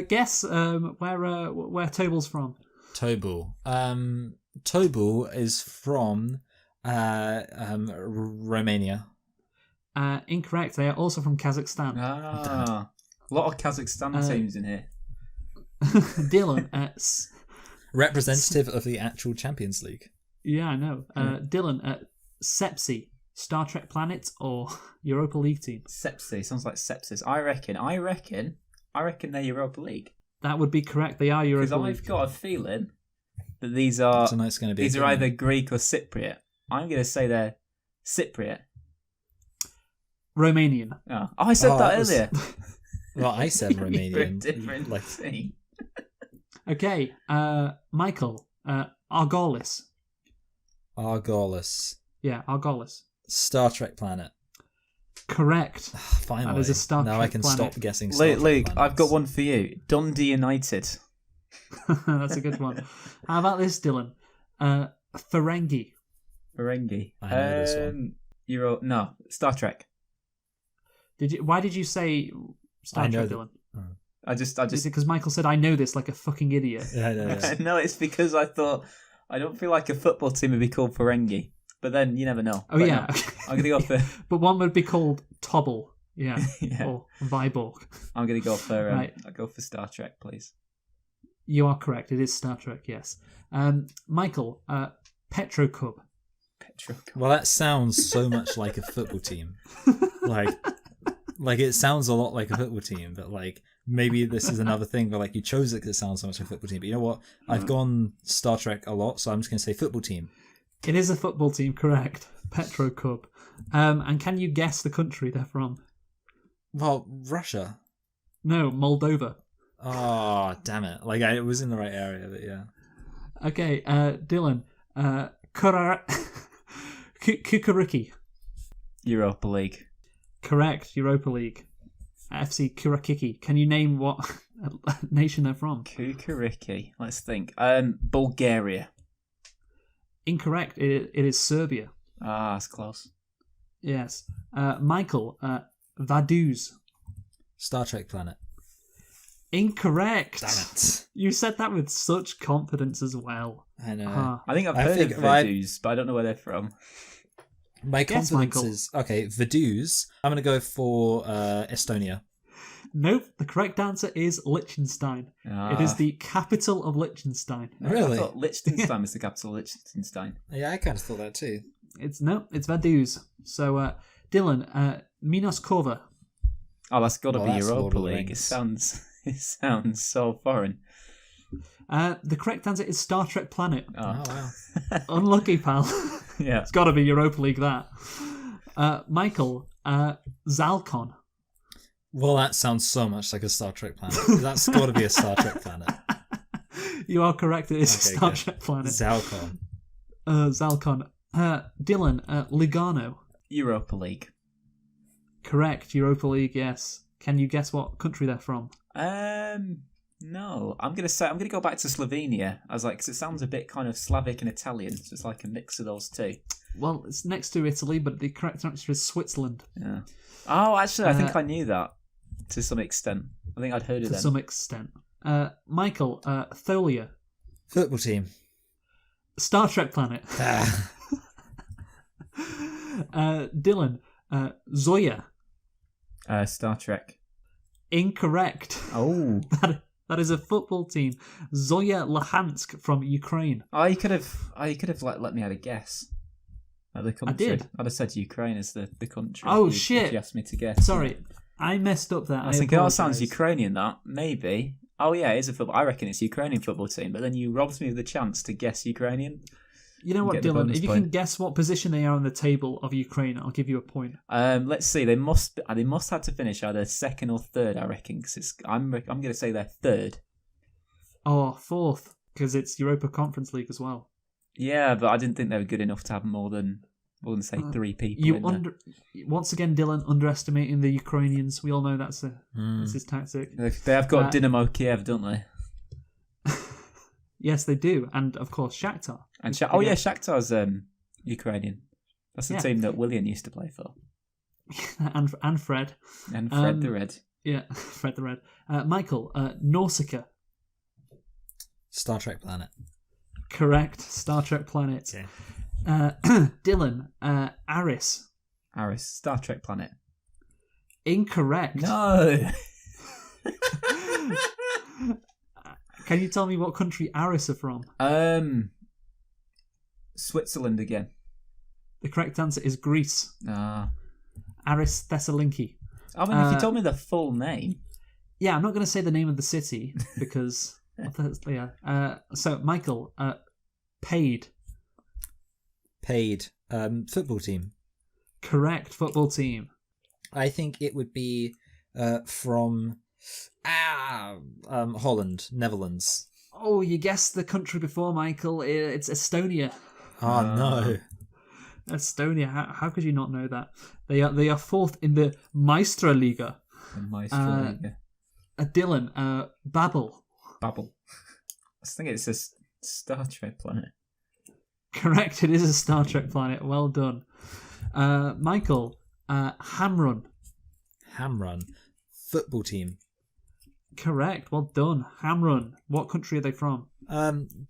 Guess where Tobal's from. Tobal. Tobal is from Romania. Incorrect. They are also from Kazakhstan. A lot of Kazakhstan teams in here. Dylan. Representative of the actual Champions League. Yeah, I know. Dylan. Sepsi, Star Trek planet or Europa League team? Sepsi sounds like sepsis. I reckon they're Europa League. That would be correct. They are Because Europa League. I've got a feeling that these are Tonight's going to be. these are either Greek or Cypriot. I'm going to say they're Cypriot. Romanian. Oh, I said that was- earlier. Well, I said You're a Romanian. different Like, team. Okay, Michael, Argolis. Argolis. Yeah, Argolis. Star Trek planet. Correct. Finally. That is a Star now I Trek can planet. stop guessing Star Luke, Trek Luke, planets. I've got one for you. Dundee United. That's a good one. How about this, Dylan? Ferengi. Ferengi. I know this one. No, Star Trek. Why did you say Star I know Trek, that- Dylan? I just Is it because Michael said I know this like a fucking idiot? Yeah, I know, yeah. no, it's because I thought I don't feel like a football team would be called Ferengi. But then you never know. Oh But yeah. no, I'm gonna go for But one would be called Tobble. Yeah. yeah. Or Viborg. I'm gonna go for Right. I'll go for Star Trek, please. You are correct. It is Star Trek, yes. Michael, Petro Cub. Petro. Well, that sounds so much like a football team. Like it sounds a lot like a football team, but like maybe this is another thing where like you chose it because it sounds so much like a football team. But you know what? I've gone Star Trek a lot, so I'm just going to say football team. It is a football team, correct. Petro Cub. And can you guess the country they're from? Well, Russia. No, Moldova. Oh, damn it. Like I was in the right area, but yeah. Okay, Dylan. Kukuriki. Europa League. Correct, Europa League. FC Kurakiki. Can you name what nation they're from? Kukuriki. Let's think. Bulgaria. Incorrect. It is Serbia. Ah, that's close. Yes. Michael. Vaduz. Star Trek planet. Incorrect. Damn it. You said that with such confidence as well. I know. Ah. I think I've I heard think of I- Vaduz, but I don't know where they're from. My Yes, confidence Michael. is okay. Vaduz. I'm going to go for Estonia. Nope. The correct answer is Liechtenstein. It is the capital of Liechtenstein. Really? I thought Liechtenstein was the capital of Liechtenstein. Yeah, I kind of thought that too. It's Vaduz. So, Dylan, Minos Kova. Oh, that's got to Well, be that's Lord Europa of the League. Rings. It sounds so foreign. The correct answer is Star Trek Planet. Oh, wow. Unlucky, pal. yeah. It's got to be Europa League, that. Michael, Zalcon. Well, that sounds so much like a Star Trek planet. That's got to be a Star Trek planet. You are correct. It is Okay, a Star good. Trek Planet. Zalcon. Zalcon. Dylan, Lugano. Europa League. Correct. Europa League, yes. Can you guess what country they're from? No. I'm gonna go back to Slovenia. I was like, 'cause it sounds a bit kind of Slavic and Italian, so it's like a mix of those two. Well, it's next to Italy, but the correct answer is Switzerland Yeah. Oh, actually, I think I knew that to some extent. I think I'd heard of to them. some extent. Michael, Tholia. Football team. Star Trek Planet. Ah. Dylan, Zoya. Star Trek. Incorrect. Oh. That is a football team. Zoya Luhansk from Ukraine. Oh, you could have let me have a guess. At the country. did. I'd have said Ukraine as the country. Oh, if shit. you asked me to guess. Sorry, I messed up that. I was thinking, that sounds apologise. Ukrainian, that. Maybe. Oh, yeah, it is a football. I reckon it's a Ukrainian football team, but then you robbed me of the chance to guess Ukrainian. You know what, Get the Dylan? bonus If you point. can guess what position they are on the table of Ukraine, I'll give you a point. Let's see. They must have to finish either second or third, I reckon, because I'm going to say they're third. Oh, fourth, because it's Europa Conference League as well. Yeah, but I didn't think they were good enough to have more than say 3 people You in there. once again, Dylan, underestimating the Ukrainians. We all know that's his tactic. They have got Dynamo Kiev, don't they? Yes, they do, and of course Shakhtar. And Shakhtar's Ukrainian. That's the Yeah. team that Willian used to play for. and Fred. And Fred the Red. Yeah, Fred the Red. Michael, Nausicaa. Star Trek planet. Correct. Star Trek Planet. Okay. Dylan, Aris. Aris. Star Trek planet. Incorrect. No! Can you tell me what country Aris are from? Switzerland again. The correct answer is Greece. Aris Thessaloniki. I mean, if you told me the full name. Yeah, I'm not going to say the name of the city because... so, Michael, paid. Paid. Football team. Correct, football team. I think it would be from Holland, Netherlands. Oh, you guessed the country before, Michael. It's Estonia. Oh, no. Estonia. How could you not know that? They are fourth in the Meisterliga. Dylan, Babel. Babel. I think it's a Star Trek planet. Correct, it is a Star Trek planet. Well done. Michael, Hamrun. Hamrun. Football team. Correct, well done. Hamrun. What country are they from?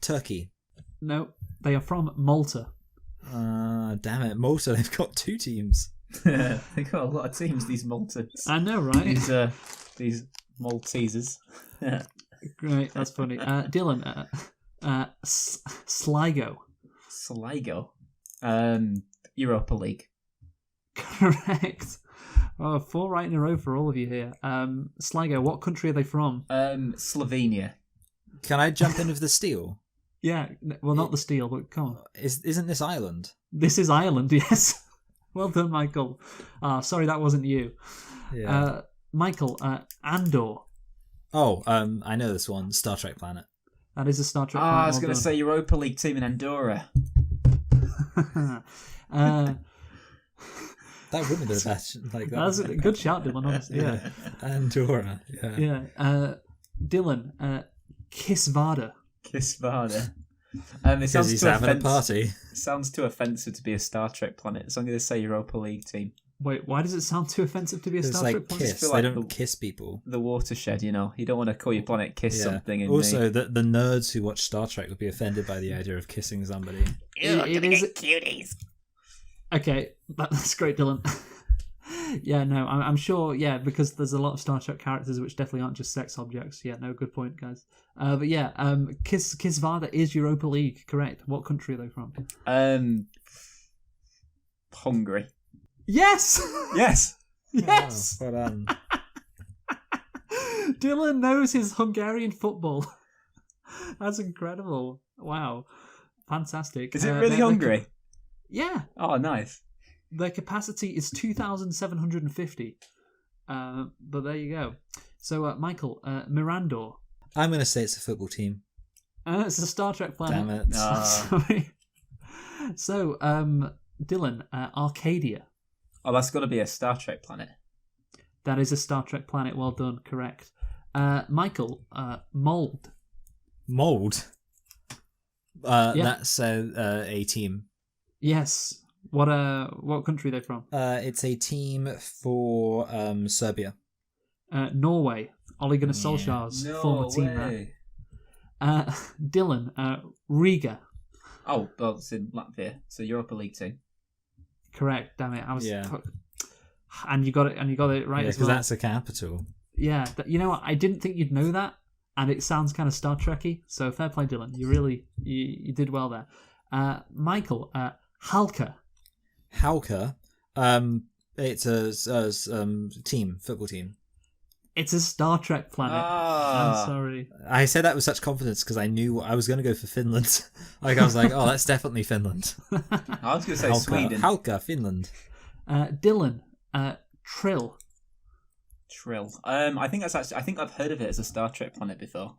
Turkey. No, they are from Malta. Damn it. Malta, they've got 2 teams. They've got a lot of teams, these Maltans. I know, right? These Maltesers. Great, that's funny. Dylan, Sligo. Sligo? Europa League. Correct. Oh, 4 right in a row for all of you here. Sligo, what country are they from? Slovenia. Can I jump in with the steal? Yeah, well, not the steel, but come on. Isn't this Ireland? This is Ireland, yes. Well done, Michael. Sorry, that wasn't you. Yeah. Michael, Andor. Oh, I know this one. Star Trek planet. That is a Star Trek planet. I was going to say Europa League team in Andorra. That wouldn't have been a bad. Like that. That's a good shout, Dylan. Honestly, yeah. Andorra. Yeah. Dylan, Kisvada. Kisvada. Because he's having a party. It sounds too offensive to be a Star Trek planet, so I'm going to say Europa League team. Wait, why does it sound too offensive to be a Star Trek planet? Kiss. Feel They like don't kiss people. The watershed, you know. You don't want to call your planet Kiss something. And also, the nerds who watch Star Trek would be offended by the idea of kissing somebody. It is cuties. Okay, that's great, Dylan. Yeah, no, I'm sure, yeah, because there's a lot of Star Trek characters which definitely aren't just sex objects. Yeah, no, good point, guys. But yeah, Kisvada is Europa League, correct. What country are they from? Hungary. Yes! Yes! Yes! Oh, well done. Dylan knows his Hungarian football. That's incredible. Wow. Fantastic. Is it really Hungary? Yeah. Oh, nice. Their capacity is 2,750. But there you go. So, Michael, Mirandor. I'm going to say it's a football team. It's a Star Trek planet. Damn it. Sorry. So, Dylan, Arcadia. Oh, that's got to be a Star Trek planet. That is a Star Trek planet. Well done. Correct. Michael, Mold. Mold? Yeah. That's a team. Yes. What country are they from? It's a team for Serbia. Norway. Ole Gunnar Solskjaer's former team there. Dylan, Riga. Oh, well, it's in Latvia. So Europa League team. Correct. Damn it, I was. Yeah. And you got it. And you got it right as well. Because that's a capital. Yeah. You know what? I didn't think you'd know that, and it sounds kind of Star Trekky. So fair play, Dylan. You really you did well there. Michael, Halka. Halka. It's a team, football team. It's a Star Trek planet. I'm sorry. I said that with such confidence because I knew I was going to go for Finland. I was like, oh, that's definitely Finland. I was going to say Halka, Sweden. Halka, Finland. Dylan, Trill. Trill. I think that's actually. I think I've heard of it as a Star Trek planet before.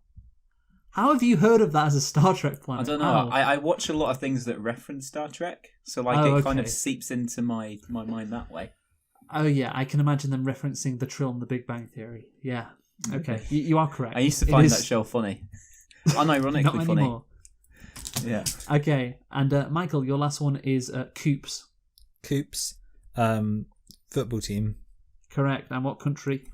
How have you heard of that as a Star Trek planet? I don't know. I watch a lot of things that reference Star Trek, so it kind of seeps into my mind that way. Oh yeah, I can imagine them referencing the Trill in The Big Bang Theory. Yeah. Okay, you are correct. I used to find that show funny, unironically Not funny. anymore. Yeah. Okay, and Michael, your last one is Coops. Coops, football team. Correct. And what country?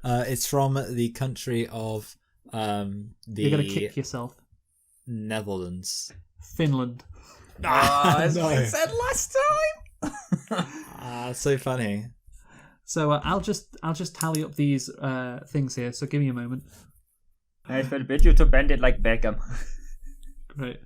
It's from the country of You're gonna kick yourself. Netherlands. Finland. That's what I said last time. So funny. So I'll just tally up these things here. So give me a moment. I forbid you to bend it like Beckham. Great.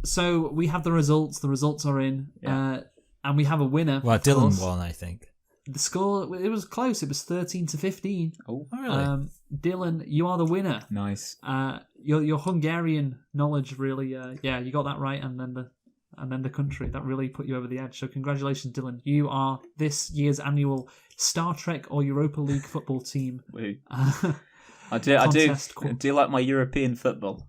So we have the results. The results are in. And we have a winner. Well, of Dylan course. won, I think. The score, it was close. It was 13-15. Oh, really? Dylan, you are the winner. nice. Your Hungarian knowledge really, you got that right, and then the country that really put you over the edge. So congratulations, Dylan. You are this year's annual Star Trek or Europa League football team. Woo. I do like my European football.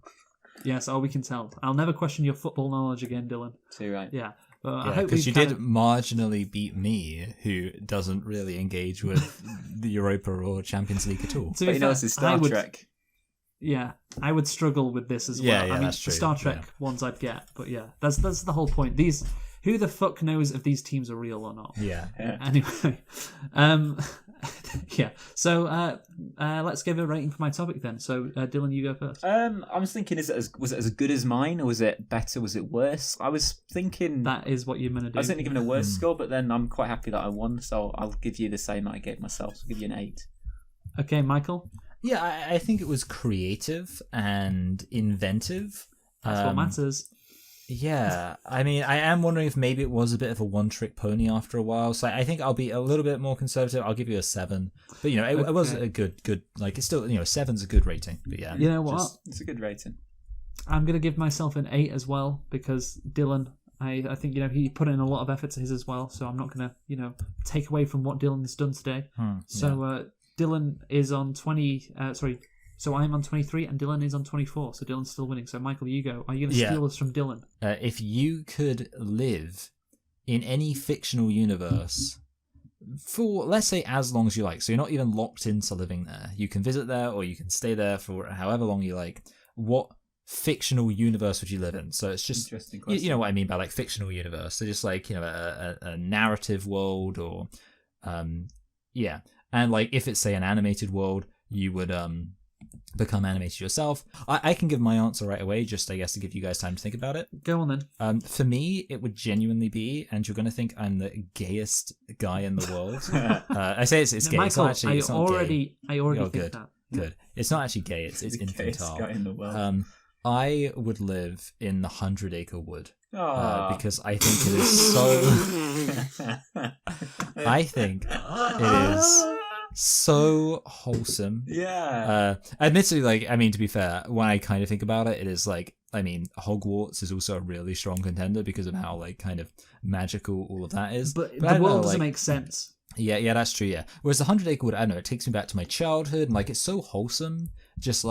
Yes, we can tell. I'll never question your football knowledge again, Dylan. Too right. Yeah. I Yeah, hope because you we've did marginally beat me, who doesn't really engage with the Europa or Champions League at all. To But be you know, fair, it's Star Trek. Yeah, I would struggle with this as well. Yeah, I mean, that's true. The Star Trek ones I'd get, but yeah, that's the whole point. Who the fuck knows if these teams are real or not? Yeah. Anyway, yeah. So let's give a rating for my topic then. So Dylan, you go first. I was thinking, was it as good as mine, or was it better? Was it worse? I was thinking That is what you're gonna do. I was thinking giving a worse score, but then I'm quite happy that I won, so I'll give you the same I gave myself. So I'll give you an 8. Okay, Michael. Yeah, I think it was creative and inventive. That's what matters. Yeah, I mean, I am wondering if maybe it was a bit of a one-trick pony after a while. So I think I'll be a little bit more conservative. I'll give you a 7. But it was a good. Like, it's still 7's a good rating. But yeah, You know what? It's a good rating. I'm gonna give myself an 8 as well because Dylan. I think he put in a lot of effort to his as well. So I'm not gonna take away from what Dylan's done today. So Dylan is on 20. So I'm on 23 and Dylan is on 24. So Dylan's still winning. So Michael, you go. Are you going to steal us from Dylan? If you could live in any fictional universe for, let's say, as long as you like, so you're not even locked into living there. You can visit there or you can stay there for however long you like. What fictional universe would you live in? So it's just, Interesting question. you know what I mean by like fictional universe. So just like, a narrative world or, yeah. And like if it's, say, an animated world, you would become animated yourself. I can give my answer right away, just I guess to give you guys time to think about it. Go on then. For me, it would genuinely be, and you're going to think I'm the gayest guy in the world. I say it's gay. Michael, it's not actually. It's not gay. I already Oh, think good. that. Good. It's not actually gay. It's The gayest infantile. guy in the world. I would live in the 100-acre wood. Aw. Because I think it is so. I think it is so wholesome. Yeah. Admittedly, to be fair, when I kind of think about it, it is Hogwarts is also a really strong contender because of how kind of magical all of that is. But I the don't world know, doesn't make sense. Yeah, that's true. Yeah. Whereas the 100-acre wood, I don't know, it takes me back to my childhood, and it's so wholesome. Just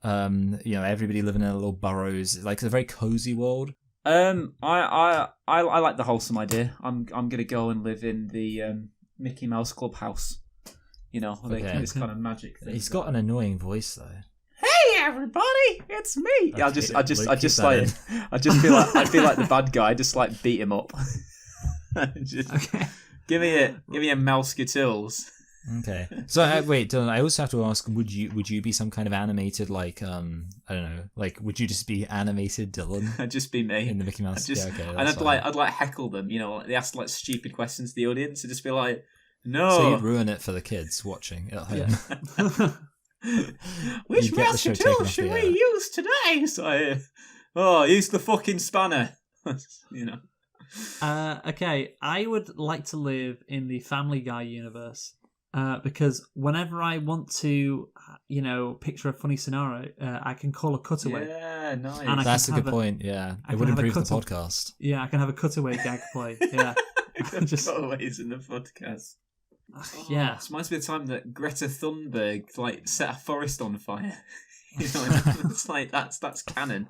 everybody living in little burrows. It's a very cozy world. I like the wholesome idea. I'm gonna go and live in the Mickey Mouse clubhouse. Okay. This kind of magic thing. He's got an annoying voice though. Hey everybody, it's me. Yeah, Okay, I'd just feel like the bad guy. Just beat him up. Just give me a mouse skittles. Okay. So wait, Dylan, I also have to ask: Would you be some kind of animated I don't know, would you just be animated Dylan? I'd just be me in the Mickey Mouse. yeah, okay. And I'd heckle them. They ask stupid questions to the audience. I'd just be like, no. So you'd ruin it for the kids watching at home. Which mouse skittles should we use today? So use the fucking spanner. Okay, I would like to live in the Family Guy universe. Because whenever I want to, picture a funny scenario, I can call a cutaway. Yeah, nice. And That's a good point. Yeah, it would improve the podcast. Yeah, I can have a cutaway gag play. Yeah, just cutaways in the podcast. Yeah, It reminds me of the time that Greta Thunberg set a forest on fire. It's that's canon.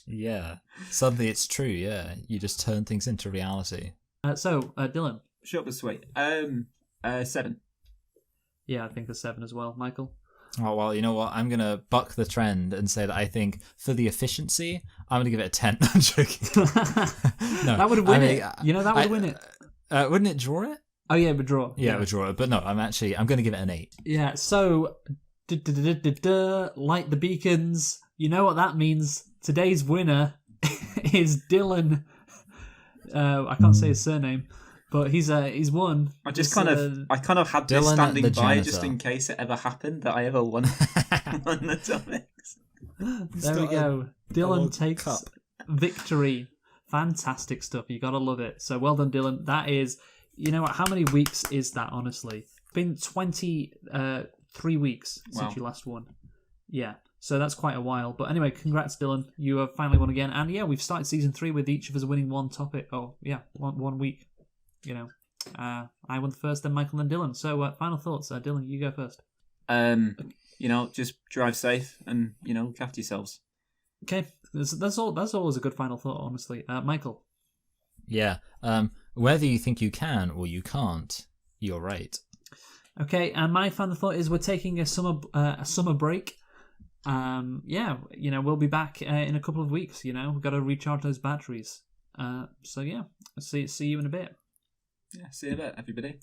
Yeah, suddenly it's true. Yeah, you just turn things into reality. So, Dylan. Short but sweet. 7. Yeah, I think a 7 as well. Michael? Oh, well, you know what? I'm going to buck the trend and say that I think for the efficiency, I'm going to give it a 10. I'm joking. No, that would win it. That would win it. Wouldn't it draw it? Oh, yeah, it would draw. Yeah, it would draw it. But no, I'm going to give it an 8. Yeah, so, light the beacons. You know what that means. Today's winner is Dylan. I can't say his surname. But he's won. I kind of had this Dylan standing by janitor. just in case it ever happened that I ever won the topics. There we go. Dylan takes victory. Fantastic stuff. You gotta love it. So well done, Dylan. That is, you know what? How many weeks is that? Honestly, it's been 23 weeks since you last won. Yeah. So that's quite a while. But anyway, congrats, Dylan. You have finally won again. And yeah, we've started season 3 with each of us winning one topic. Oh, yeah, one week. You know, I won the first, then Michael, then Dylan. So final thoughts. Dylan, you go first. Just drive safe and, look after yourselves. Okay, that's always a good final thought, honestly. Michael. Yeah. Whether you think you can or you can't, you're right. Okay, and my final thought is we're taking a summer break. We'll be back in a couple of weeks. We've got to recharge those batteries. So yeah, see you in a bit. Yeah, see you in a bit, everybody.